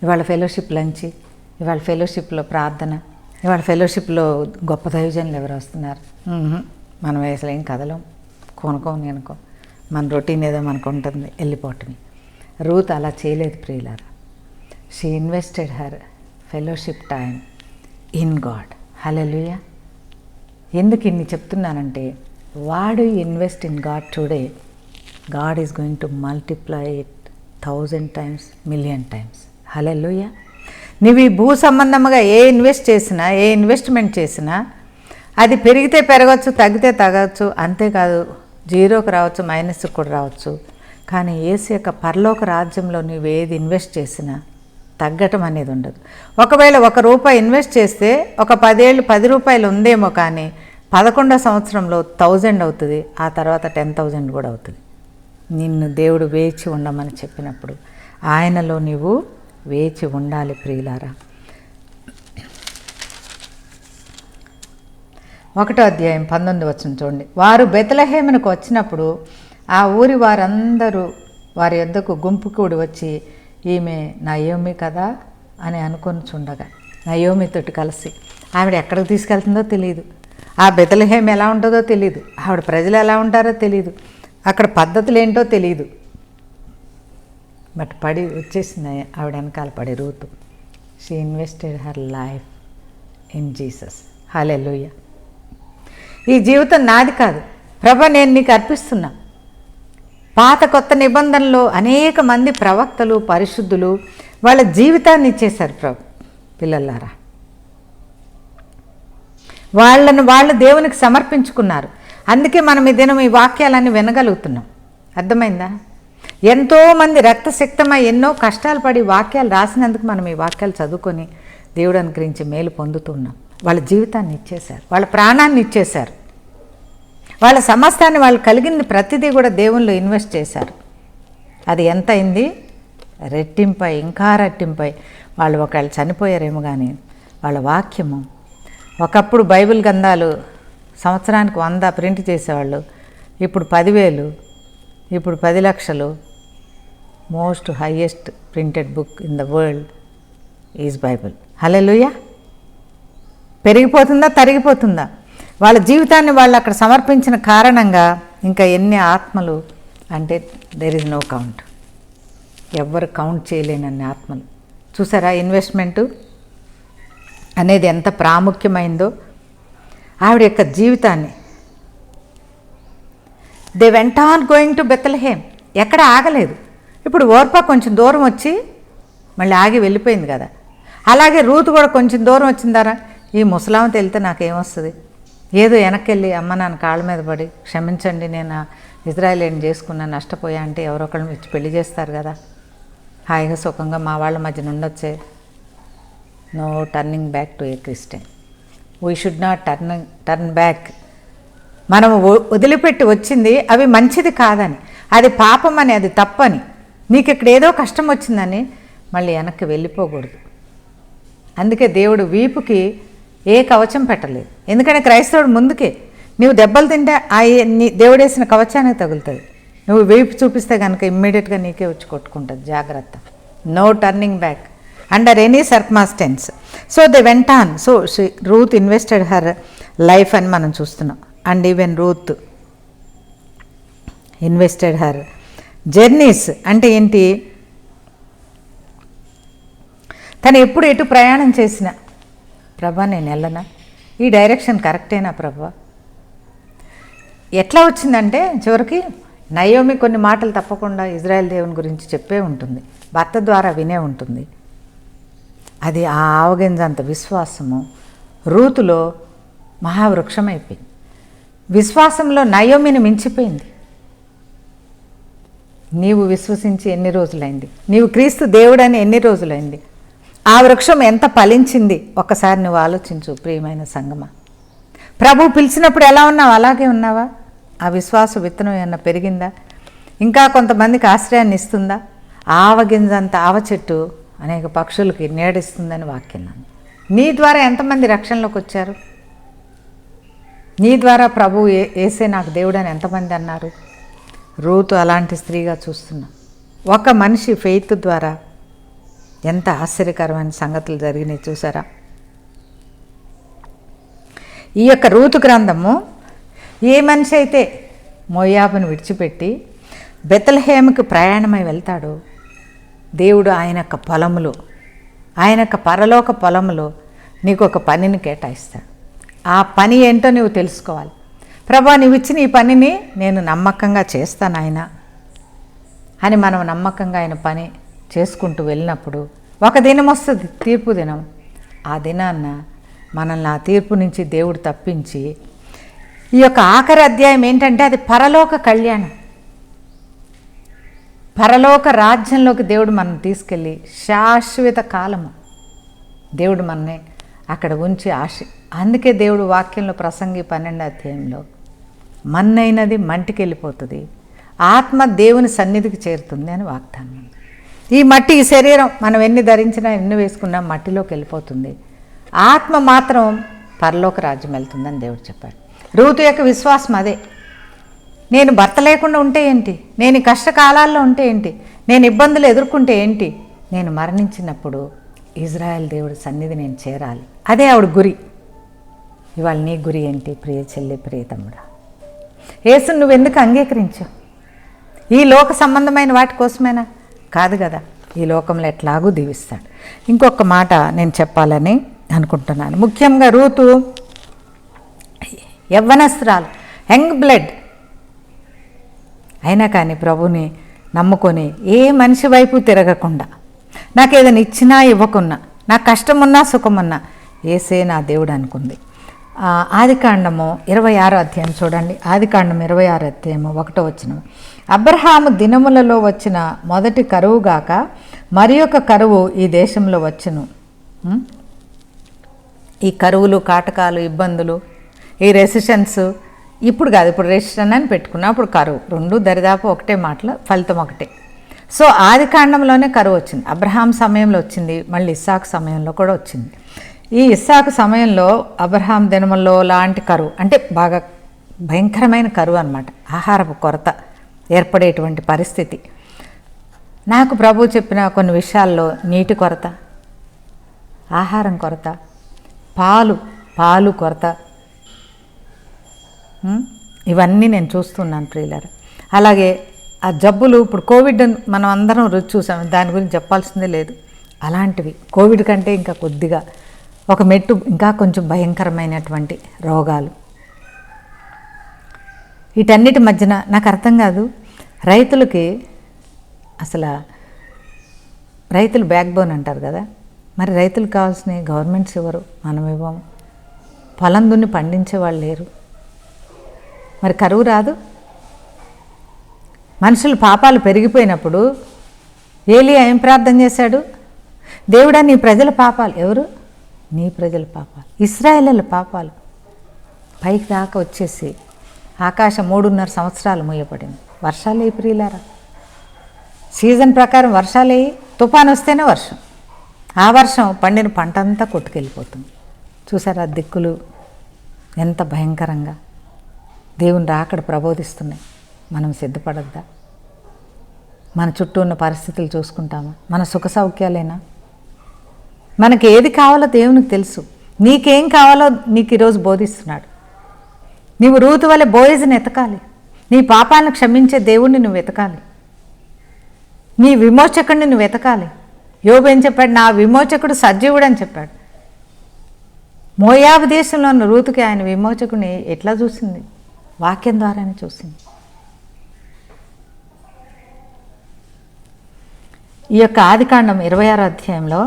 ఇవాళ ఫెలోషిప్ లంచ్, ఇవాళ ఫెలోషిప్లో ప్రార్థన, ఇవాళ ఫెలోషిప్లో గొప్ప దైవజనులు ఎవరు వస్తున్నారు, మనం అసలు ఏం కదలం, కొనుక్కో నేనుకో, మన రొటీన్ ఏదో మనకు ఉంటుంది, వెళ్ళిపోవటమే. రూత్ అలా చేయలేదు ప్రియులారా. She invested her fellowship time in God. Hallelujah. ఎందుకు ఇన్ని చెప్తున్నానంటే, What do you invest in God today? God is going to multiply it 1,000 times, million times. హల్లెలూయా. నువ్వు ఈ భూ సంబంధముగా ఏ ఇన్వెస్ట్మెంట్ చేసినా అది పెరిగితే పెరగచ్చు, తగ్గితే తగ్గచ్చు. అంతేకాదు జీరోకి రావచ్చు, మైనస్కి కూడా రావచ్చు. కానీ యేసు యొక్క పరలోక రాజ్యంలో నువ్వు ఏది ఇన్వెస్ట్ చేసినా తగ్గటం అనేది ఉండదు. ఒకవేళ ₹1 ఇన్వెస్ట్ చేస్తే ఒక 10 ఏళ్ళు ₹10 ఉందేమో, కానీ 11వ సంవత్సరంలో 1000 అవుతుంది. ఆ తర్వాత 10,000 కూడా అవుతుంది. నిన్ను దేవుడు వేచి ఉండమని చెప్పినప్పుడు ఆయనలో నీవు వేచి ఉండాలి ప్రియులారా. 1వ అధ్యాయం 19 చూడండి. వారు బెత్లెహేమునకు వచ్చినప్పుడు ఆ ఊరి వారందరూ వారి యొద్దకు గుంపు కూడి వచ్చి, ఈమె నయోమి కదా అని అనుకొని చుండగా, నయోమితోటి కలిసి ఆవిడ ఎక్కడికి తీసుకెళ్తుందో తెలియదు, ఆ బెత్లెహేం ఎలా ఉంటుందో తెలియదు, ఆవిడ ప్రజలు ఎలా ఉంటారో తెలియదు, అక్కడ పద్ధతులు ఏంటో తెలియదు. బట్ పడి వచ్చేసింది ఆవిడ వెనకాల పడి Ruth. She invested her life in Jesus. Hallelujah. ఈ జీవితం నాది కాదు ప్రభా, నేను నీకు అర్పిస్తున్నా. పాత కొత్త నిబంధనలో అనేక మంది ప్రవక్తలు, పరిశుద్ధులు వాళ్ళ జీవితాన్ని ఇచ్చేశారు ప్రభు. పిల్లలారా, వాళ్ళు దేవునికి సమర్పించుకున్నారు. అందుకే మనం ఈ దినం ఈ వాక్యాలన్నీ వినగలుగుతున్నాం. అర్థమైందా? ఎంతోమంది రక్తశక్తమై ఎన్నో కష్టాలు పడి వాక్యాలు రాసినందుకు మనం ఈ వాక్యాలు చదువుకొని దేవుడు అనుగ్రహించి మేలు పొందుతున్నాం. వాళ్ళ జీవితాన్ని ఇచ్చేశారు, వాళ్ళ ప్రాణాన్ని ఇచ్చేశారు, వాళ్ళ సమస్తాన్ని వాళ్ళు కలిగింది ప్రతిదీ కూడా దేవుళ్ళు ఇన్వెస్ట్ చేశారు. అది ఎంత అయింది? రెట్టింపై, ఇంకా రెట్టింపై. వాళ్ళు ఒకవేళ చనిపోయారేమో, కానీ వాళ్ళ వాక్యము. ఒకప్పుడు బైబిల్ గ్రంథాలు సంవత్సరానికి 100 ప్రింట్ చేసేవాళ్ళు. ఇప్పుడు 10,000, ఇప్పుడు 10 లక్షలు. Most highest printed book in the world is Bible. Hallelujah. పెరిగిపోతుందా, తరిగిపోతుందా? వాళ్ళ జీవితాన్ని వాళ్ళు అక్కడ సమర్పించిన కారణంగా ఇంకా ఎన్ని ఆత్మలు అంటే దెర్ ఇస్ నో కౌంట్. ఎవ్వరు కౌంట్ చేయలేనన్ని ఆత్మలు. చూసారా ఇన్వెస్ట్మెంటు అనేది ఎంత ప్రాముఖ్యమైందో. ఆవిడ యొక్క జీవితాన్ని they went on going to Bethlehem. ఎక్కడ ఆగలేదు. ఇప్పుడు ఓర్పా కొంచెం దూరం వచ్చి మళ్ళీ ఆగి వెళ్ళిపోయింది కదా. అలాగే రూతు కూడా కొంచెం దూరం వచ్చిందారా, ఈ ముసలామతో వెళ్తే నాకేమొస్తుంది, ఏదో వెనక్కి వెళ్ళి అమ్మ నాన్న కాళ్ళ మీద పడి క్షమించండి, నేను ఇజ్రాయేలీని చేసుకున్నా, నష్టపోయా అంటే ఎవరొకళ్ళని ఇచ్చి పెళ్లి చేస్తారు కదా, హాయిగా సుఖంగా మా వాళ్ళ మధ్యన ఉండొచ్చే. No turning back to a Christian. We should not turn back. మనం వదిలిపెట్టి వచ్చింది అవి మంచిది కాదని, అది పాపం అని, అది తప్పని, నీకు ఇక్కడ ఏదో కష్టం వచ్చిందని మళ్ళీ వెనక్కి వెళ్ళిపోకూడదు. అందుకే దేవుడు వీపుకి ఏ కవచం పెట్టలేదు. ఎందుకంటే క్రైస్తవుడు ముందుకే, నువ్వు దెబ్బలు తింటే దేవుడు వేసిన కవచానికి తగులుతుంది. నువ్వు వీపు చూపిస్తే కనుక ఇమ్మీడియట్గా నీకే వచ్చి కొట్టుకుంటుంది. జాగ్రత్త. No turning back under any circumstances. So they went on. So Ruth invested her life అని మనం చూస్తున్నాం. And even Ruth invested her journeys. అంటే ఏంటి? తను ఎప్పుడు ఎటు ప్రయాణం చేసినా, ప్రభా నేను వెళ్ళనా, ఈ డైరెక్షన్ కరెక్టేనా ప్రభా? ఎట్లా వచ్చిందంటే చివరికి నయోమి కొన్ని మాటలు తప్పకుండా ఇజ్రాయెల్ దేవుని గురించి చెప్పే ఉంటుంది, భర్త ద్వారా వినే ఉంటుంది. అది ఆ ఆవగింజంత విశ్వాసము రూతులో మహావృక్షమైపోయింది. విశ్వాసంలో నయోమిని మించిపోయింది. నీవు విశ్వసించి ఎన్ని రోజులైంది? నీవు క్రీస్తు దేవుడని ఎన్ని రోజులైంది? ఆ వృక్షం ఎంత ఫలించింది ఒక్కసారి నువ్వు ఆలోచించు ప్రియమైన సంగమా. ప్రభు పిలిచినప్పుడు ఎలా ఉన్నావు అలాగే ఉన్నావా? ఆ విశ్వాస విత్తనం ఏమన్నా పెరిగిందా? ఇంకా కొంతమందికి ఆశ్రయాన్ని ఇస్తుందా? ఆవగింజంత ఆవ చెట్టు అనేక పక్షులకి నీడిస్తుందని వాక్యం. నీ ద్వారా ఎంతమంది రక్షణలోకి వచ్చారు? నీ ద్వారా ప్రభు ఏసే నాకు దేవుడు అని ఎంతమంది అన్నారు? రూతు అలాంటి స్త్రీగా చూస్తున్నా. ఒక మనిషి ఫెయిత్ ద్వారా ఎంత ఆశ్చర్యకరమైన సంగతులు జరిగినాయి చూసారా. ఈ యొక్క రూతు గ్రంథము, ఏ మనిషి అయితే మోయాబును విడిచిపెట్టి బెత్లెహేముకి ప్రయాణమై వెళ్తాడో దేవుడు ఆయన యొక్క పొలములో, ఆయన యొక్క పరలోక పొలములో నీకు ఒక పనిని కేటాయిస్తాడు. ఆ పని ఏంటో నువ్వు తెలుసుకోవాలి. ప్రభా నీవు ఇచ్చిన ఈ పనిని నేను నమ్మకంగా చేస్తాను ఆయన అని మనం నమ్మకంగా ఆయన పని చేసుకుంటూ వెళ్ళినప్పుడు ఒక దినం వస్తుంది, తీర్పు దినం. ఆ దినాన్న మనల్ని ఆ తీర్పు నుంచి దేవుడు తప్పించి ఈ యొక్క ఆఖరి అధ్యాయం ఏంటంటే అది పరలోక కళ్యాణం. పరలోక రాజ్యంలోకి దేవుడు మనం తీసుకెళ్ళి శాశ్వత కాలము దేవుడు మనని అక్కడ ఉంచి అందుకే దేవుడు వాక్యంలో ప్రసంగి 12వ అధ్యాయంలో మన్నైనది మంటికి వెళ్ళిపోతుంది, ఆత్మ దేవుని సన్నిధికి చేరుతుంది అని వాగ్దానం. ఈ మట్టి, ఈ శరీరం మనం ఎన్ని ధరించినా ఎన్ని వేసుకున్నా మట్టిలోకి వెళ్ళిపోతుంది, ఆత్మ మాత్రం పరలోక రాజ్యం వెళ్తుందని దేవుడు చెప్పాడు. రూతు యొక్క విశ్వాసం అదే. నేను భర్త లేకుండా ఉంటే ఏంటి, నేను కష్టకాలాల్లో ఉంటే ఏంటి, నేను ఇబ్బందులు ఎదుర్కొంటే ఏంటి, నేను మరణించినప్పుడు ఇజ్రాయెల్ దేవుడి సన్నిధి నేను చేరాలి. అదే ఆవిడ గురి. ఇవాళ నీ గురి ఏంటి ప్రియ చెల్లి, ప్రియ తమ్ముడా? యేసుని నువ్వెందుకు అంగీకరించావు? ఈ లోక సంబంధమైన వాటి కోసమేనా? కాదు కదా, ఈ లోకంలో ఎట్లాగూ దీవిస్తాడు. ఇంకొక మాట నేను చెప్పాలని అనుకుంటున్నాను. ముఖ్యంగా రూతు యవ్వనస్త్రాలు, యంగ్ బ్లడ్ అయినా కానీ ప్రభుని నమ్ముకొని ఏ మనిషి వైపు తిరగకుండా, నాకు ఏదైనా ఇచ్చినా ఇవ్వకున్నా, నాకు కష్టమున్నా సుఖమున్నా ఏసే నా దేవుడు అనుకుంది. ఆదికాండము 26వ అధ్యాయం చూడండి. ఆదికాండం 26వ అధ్యాయం 1వ వచనం. అబ్రహాము దినములలో వచ్చిన మొదటి కరువు గాక మరి ఒక కరువు ఈ దేశంలో వచ్చును. ఈ కరువులు, కాటకాలు, ఇబ్బందులు, ఈ రెసిషన్స్ ఇప్పుడు కాదు, ఇప్పుడు రెసిషన్ అని పెట్టుకున్నా, అప్పుడు కరువు, రెండు దరిదాపు ఒకటే మాటల ఫలితం ఒకటే. సో ఆదికాండంలోనే కరువు వచ్చింది. అబ్రహాం సమయంలో వచ్చింది, మళ్ళీ ఇస్సాకు సమయంలో కూడా వచ్చింది. ఈ ఇస్సాకు సమయంలో అబ్రహాం దినముల్లో లాంటి కరువు, అంటే బాగా భయంకరమైన కరువు అన్నమాట. ఆహారపు కొరత ఏర్పడేటువంటి పరిస్థితి. నాకు ప్రభు చెప్పిన కొన్ని విషయాల్లో నీటి కొరత, ఆహారం కొరత, పాలు కొరత, ఇవన్నీ నేను చూస్తున్నాను ప్రియులారా. అలాగే ఆ జబ్బులు, ఇప్పుడు కోవిడ్ మనం అందరం రుచి చూసాం, దాని గురించి చెప్పాల్సిందే లేదు. అలాంటివి కోవిడ్ కంటే ఇంకా కొద్దిగా ఒక మెట్టు ఇంకా కొంచెం భయంకరమైనటువంటి రోగాలు. వీటన్నిటి మధ్యన నాకు అర్థం కాదు, రైతులకి అసలు రైతులు బ్యాక్ బోన్ అంటారు కదా, మరి రైతులకు కావాల్సినవి గవర్నమెంట్స్ ఇవ్వరు, మనం ఇవ్వము. పొలం దున్ని పండించే వాళ్ళు లేరు, మరి కరువు రాదు. మనుషులు పాపాలు పెరిగిపోయినప్పుడు ఏలియా ఏం ప్రార్థన చేశాడు? దేవుడా నీ ప్రజల పాపాలు, ఎవరు? నీ ప్రజల పాపాలు, ఇశ్రాయేలీయుల పాపాలు పైకి దాకా వచ్చేసి ఆకాశం 3.5 సంవత్సరాలు మూయబడింది. వర్షాలు వేయి ప్రియులారా, సీజన్ ప్రకారం వర్షాలు వేయి, తుఫాను వస్తేనే వర్షం, ఆ వర్షం పండిన పంట అంతా కొట్టుకెళ్ళిపోతుంది. చూసారా దిక్కులు ఎంత భయంకరంగా దేవుని రాకడ ప్రబోధిస్తున్నాయి. మనం సిద్ధపడద్దా? మన చుట్టూ ఉన్న పరిస్థితులు చూసుకుంటామా? మన సుఖ సౌఖ్యాలేనా? మనకి ఏది కావాలో దేవునికి తెలుసు. నీకేం కావాలో నీకు ఈరోజు బోధిస్తున్నాడు. నీవు రూతు వలె బోయజుని ఎతకాలి, నీ పాపాలను క్షమించే దేవుణ్ణి నువ్వు వెతకాలి, నీ విమోచకుడిని నువ్వు వెతకాలి. యోబు ఏం చెప్పాడు? నా విమోచకుడు సజీవుడు అని చెప్పాడు. మోయాబు దేశంలో ఉన్న రూతుకి ఆయన విమోచకుడిని ఎట్లా చూసింది? వాక్యం ద్వారానే చూసింది. ఈ యొక్క ఆదికాండం 26వ అధ్యాయంలో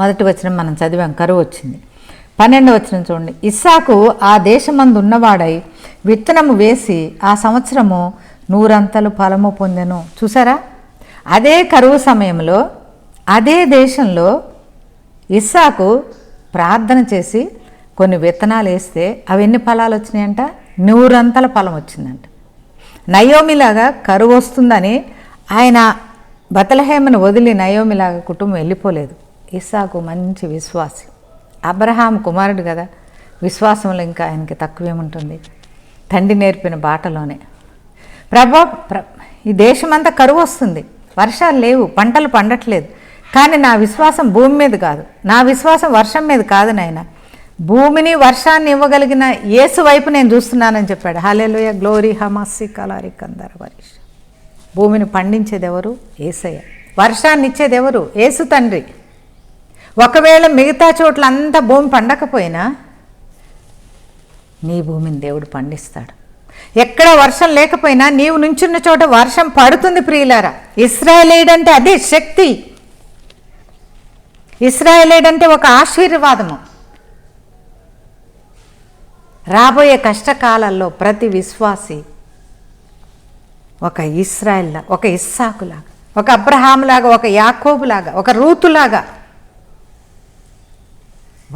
మొదటి వచనం మనం చదివాం, కరువు వచ్చింది. 12వ వచనం చూడండి. ఇస్సాకు ఆ దేశమందు ఉన్నవాడై విత్తనము వేసి ఆ సంవత్సరము 100 అంతలు ఫలము పొందెను. చూసారా, అదే కరువు సమయంలో అదే దేశంలో ఇస్సాకు ప్రార్థన చేసి కొన్ని విత్తనాలు వేస్తే అవి ఎన్ని ఫలాలు వచ్చినాయంట? 100 అంతల ఫలం వచ్చిందంట. నయోమిలాగా కరువు వస్తుందని ఆయన బెత్లెహేమును వదిలి నయోమిలాగా కుటుంబం వెళ్ళిపోలేదు. ఇస్సాకు మంచి విశ్వాసి, అబ్రహాం కుమారుడు కదా, విశ్వాసంలో ఇంకా ఆయనకి తక్కువేముంటుంది? తండ్రి నేర్పిన బాటలోనే ఈ దేశమంతా కరువు వస్తుంది, వర్షాలు లేవు, పంటలు పండట్లేదు, కానీ నా విశ్వాసం భూమి మీద కాదు, నా విశ్వాసం వర్షం మీద కాదు నాయన, భూమిని వర్షాన్ని ఇవ్వగలిగిన యేసు వైపు నేను చూస్తున్నానని చెప్పాడు. హల్లెలూయా, గ్లోరీ హమాసి కలారి కందర వరిష్. భూమిని పండించేది ఎవరు? యేసయ్య. వర్షాన్ని ఇచ్చేది ఎవరు? యేసు తండ్రి. ఒకవేళ మిగతా చోట్ల అంతా భూమి పండకపోయినా నీ భూమిని దేవుడు పండిస్తాడు. ఎక్కడ వర్షం లేకపోయినా నీవు నుంచున్న చోట వర్షం పడుతుంది ప్రియులారా. ఇశ్రాయేలీయుడు అంటే అదే శక్తి. ఇశ్రాయేలీయుడు అంటే ఒక ఆశీర్వాదము. రాబోయే కష్టకాలాల్లో ప్రతి విశ్వాసి ఒక ఇశ్రాయేల్లా, ఒక ఇస్సాకులాగా, ఒక అబ్రహాములాగా, ఒక యాకోబులాగా, ఒక రూతులాగా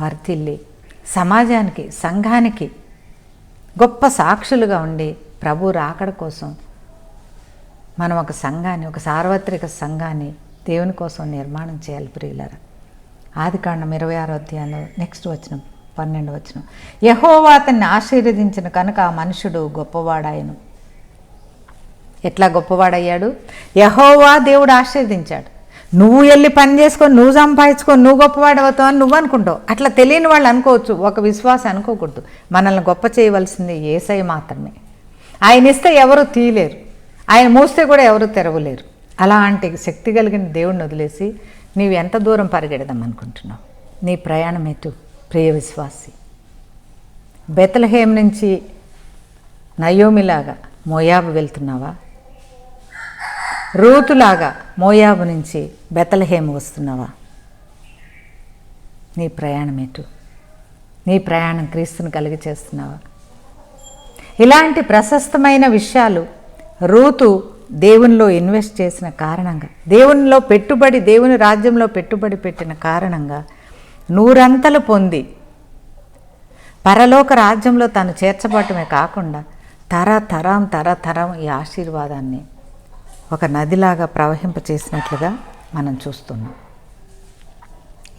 వర్ధిల్లి సమాజానికి, సంఘానికి గొప్ప సాక్షులుగా ఉండి ప్రభు రాకడ కోసం మనం ఒక సంఘాన్ని, ఒక సార్వత్రిక సంఘాన్ని దేవుని కోసం నిర్మాణం చేయాలి ప్రియులారా. ఆదికాండం 26వ అధ్యాయంలో నెక్స్ట్ వచనం 12వ వచనం, యెహోవా అతన్ని ఆశీర్వదించిన కనుక ఆ మనుషుడు గొప్పవాడాయను. ఎట్లా గొప్పవాడయ్యాడు? యెహోవా దేవుడు ఆశీర్వదించాడు. నువ్వు వెళ్ళి పని చేసుకొని, నువ్వు సంపాదించుకొని, నువ్వు గొప్పవాడవుతావు అని నువ్వు అనుకుంటావు. అట్లా తెలియని వాళ్ళు అనుకోవచ్చు, ఒక విశ్వాసం అనుకోకూడదు. మనల్ని గొప్ప చేయవలసింది యేసయ్య మాత్రమే. ఆయన ఇస్తే ఎవరు తీయలేరు, ఆయన మూస్తే కూడా ఎవరు తెరవలేరు. అలాంటి శక్తి కలిగిన దేవుడిని వదిలేసి నీవు ఎంత దూరం పరిగెడదాం అనుకుంటున్నావు? నీ ప్రయాణం ఎటు ప్రియ విశ్వాసి? బెత్లెహేం నుంచి నయోమిలాగా మోయాబు వెళ్తున్నావా? రూతులాగా మోయాబు నుంచి బెత్లెహేము వస్తున్నావా? నీ ప్రయాణం ఎటు? నీ ప్రయాణం క్రీస్తుని కలిగి చేస్తున్నావా? ఇలాంటి ప్రశస్తమైన విషయాలు రూతు దేవునిలో ఇన్వెస్ట్ చేసిన కారణంగా, దేవునిలో పెట్టుబడి, దేవుని రాజ్యంలో పెట్టుబడి పెట్టిన కారణంగా నూరంతలు పొంది పరలోక రాజ్యంలో తను చేర్చబడటమే కాకుండా తరతరం ఈ ఆశీర్వాదాన్ని ఒక నదిలాగా ప్రవహింపచేసినట్లుగా మనం చూస్తున్నాం.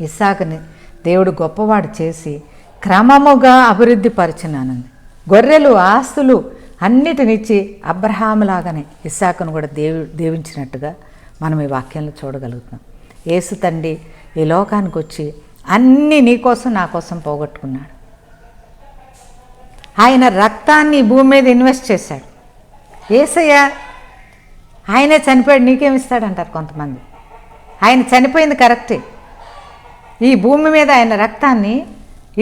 ఇస్సాకుని దేవుడు గొప్పవాడు చేసి క్రమముగా అభివృద్ధి పరిచినానంది. గొర్రెలు, ఆస్తులు అన్నిటినిచ్చి అబ్రహాములాగానే ఇస్సాకును కూడా దీవించినట్టుగా మనం ఈ వాక్యంలో చూడగలుగుతున్నాం. యేసు తండ్రి ఈ లోకానికి వచ్చి అన్నీ నీ కోసం, నా కోసం పోగొట్టుకున్నాడు. ఆయన రక్తాన్ని భూమి మీద ఇన్వెస్ట్ చేశాడు. యేసయ్య ఆయనే చనిపోయాడు, నీకేమిస్తాడంటారు కొంతమంది. ఆయన చనిపోయింది కరెక్టే. ఈ భూమి మీద ఆయన రక్తాన్ని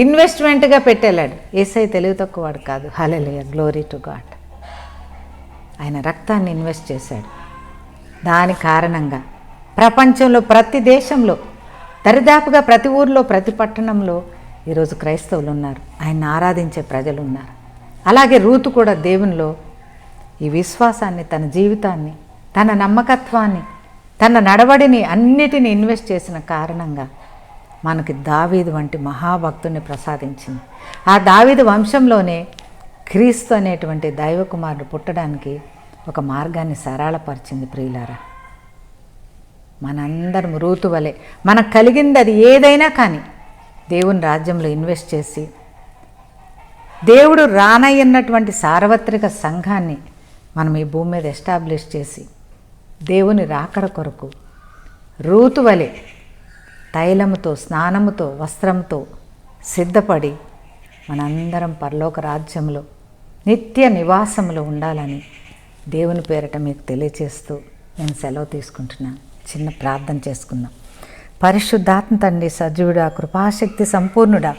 ఇన్వెస్ట్మెంట్గా పెట్టేలాడు. యేసయ్య తెలివి తక్కువవాడు కాదు. హల్లెలూయా, గ్లోరీ టు గాడ్. ఆయన రక్తాన్ని ఇన్వెస్ట్ చేశాడు. దాని కారణంగా ప్రపంచంలో ప్రతి దేశంలో, దరిదాపుగా ప్రతి ఊర్లో, ప్రతి పట్టణంలో ఈరోజు క్రైస్తవులు ఉన్నారు, ఆయన్ని ఆరాధించే ప్రజలు ఉన్నారు. అలాగే రూతు కూడా దేవునిలో ఈ విశ్వాసాన్ని, తన జీవితాన్ని, తన నమ్మకత్వాన్ని, తన నడవడిని అన్నిటిని ఇన్వెస్ట్ చేసిన కారణంగా మనకి దావీదు వంటి మహాభక్తుని ప్రసాదించింది. ఆ దావీదు వంశంలోనే క్రీస్తు అనేటువంటి దైవ కుమారుడు పుట్టడానికి ఒక మార్గాన్ని సరళపరిచింది ప్రియులారా. మనందరం రూతు వలె మనకు కలిగింది అది ఏదైనా కానీ దేవుని రాజ్యంలో ఇన్వెస్ట్ చేసి దేవుడు రానయ్యన్నటువంటి సార్వత్రిక సంఘాన్ని మనం ఈ భూమి మీద ఎస్టాబ్లిష్ చేసి దేవుని రాకడ కొరకు రూతు వలె తైలముతో, స్నానముతో, వస్త్రంతో సిద్ధపడి మనందరం పరలోక రాజ్యంలో నిత్య నివాసంలో ఉండాలని దేవుని పేరట మీకు తెలియచేస్తూ నేను సెలవు తీసుకుంటున్నాను. చిన్న ప్రార్థన చేసుకుందాం. పరిశుద్ధాత్మ తండ్రి, సజీవుడా, కృపాశక్తి సంపూర్ణుడా,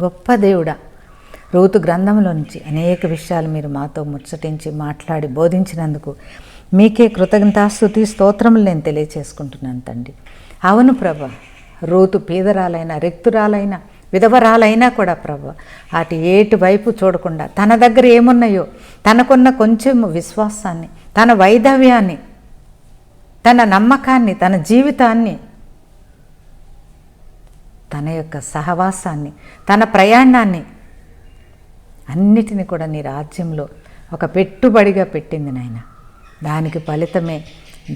గొప్ప దేవుడా, రూతు గ్రంథంలో నుంచి అనేక విషయాలు మీరు మాతో ముచ్చటించి మాట్లాడి బోధించినందుకు మీకే కృతజ్ఞతాస్తుతి స్తోత్రములు నేను తెలియచేసుకుంటున్నాను తండ్రి. అవును ప్రభా, రూతు పేదరాలైన, రిక్తురాలైన, విధవరాలైనా కూడా ప్రభా అటు ఏటు వైపు చూడకుండా తన దగ్గర ఏమున్నాయో తనకున్న కొంచెం విశ్వాసాన్ని, తన వైధవ్యాన్ని, తన నమ్మకాన్ని, తన జీవితాన్ని, తన యొక్క సహవాసాన్ని, తన ప్రయాణాన్ని అన్నిటిని కూడా నీ రాజ్యంలో ఒక పెట్టుబడిగా పెట్టింది నాయన. దానికి ఫలితమే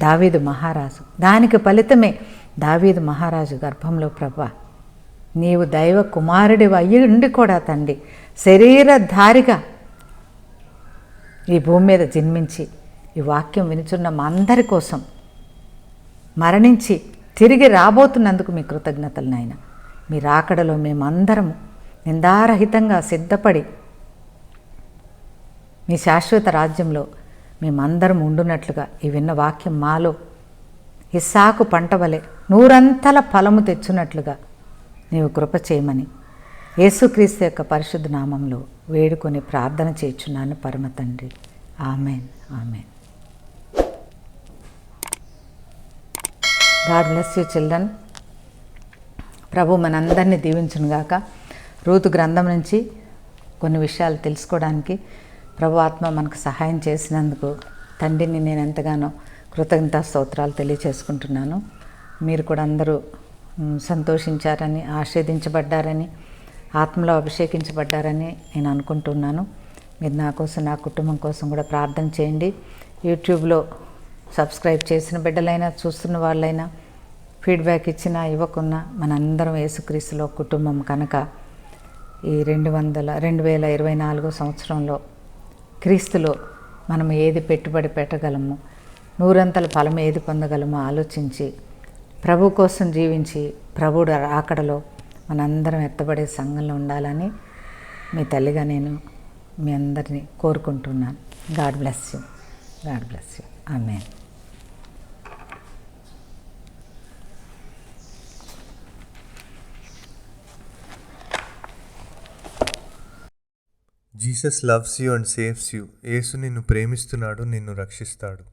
దావీదు మహారాజు, దానికి ఫలితమే దావీదు మహారాజు గర్భంలో ప్రభా నీవు దైవ కుమారుడివి అయ్యి ఉండి కూడా తండ్రి శరీరధారిగా ఈ భూమి మీద జన్మించి ఈ వాక్యం వినుచున్న మా అందరి కోసం మరణించి తిరిగి రాబోతున్నందుకు మీ కృతజ్ఞతలు నాయన. మీ రాకడలో మేమందరము నిందారహితంగా సిద్ధపడి మీ శాశ్వత రాజ్యంలో మేమందరం ఉండునట్లుగా ఈ విన్న వాక్యం మాలో ఇస్సాకు పంట వలె నూరంతల ఫలము తెచ్చున్నట్లుగా నీవు కృప చేయమని యేసుక్రీస్తు యొక్క పరిశుద్ధ నామంలో వేడుకొని ప్రార్థన చేయుచున్నాను పరమ తండ్రి. Amen. Amen. God bless you children. ప్రభు మనందరినీ దీవించునుగాక. రూతు గ్రంథం నుంచి కొన్ని విషయాలు తెలుసుకోవడానికి ప్రభు ఆత్మ మనకు సహాయం చేసినందుకు తండ్రిని నేను ఎంతగానో కృతజ్ఞతా స్తోత్రాలు తెలియచేసుకుంటున్నాను. మీరు కూడా అందరూ సంతోషించారని, ఆశీర్వదించబడ్డారని, ఆత్మలో అభిషేకించబడ్డారని నేను అనుకుంటున్నాను. మీరు నా కోసం, నా కుటుంబం కోసం కూడా ప్రార్థన చేయండి. యూట్యూబ్లో సబ్స్క్రైబ్ చేసిన బిడ్డలైనా, చూస్తున్న వాళ్ళైనా, ఫీడ్బ్యాక్ ఇచ్చినా ఇవ్వకున్నా మనందరం యేసుక్రీస్తులో కుటుంబం కనుక ఈ 2024 సంవత్సరంలో క్రీస్తులో మనం ఏది పెట్టుబడి పెట్టగలము, నూరంతల ఫలం ఏది పొందగలమో ఆలోచించి ప్రభు కోసం జీవించి ప్రభుడు రాకడలో మనందరం ఎత్తబడే సంఘంలో ఉండాలని మీ తల్లిగా నేను మీ అందరినీ కోరుకుంటున్నాను. God bless you. God bless you. Amen. Jesus loves you and saves you. Yesu నిన్ను ప్రేమిస్తున్నాడు, నిన్ను రక్షిస్తాడు.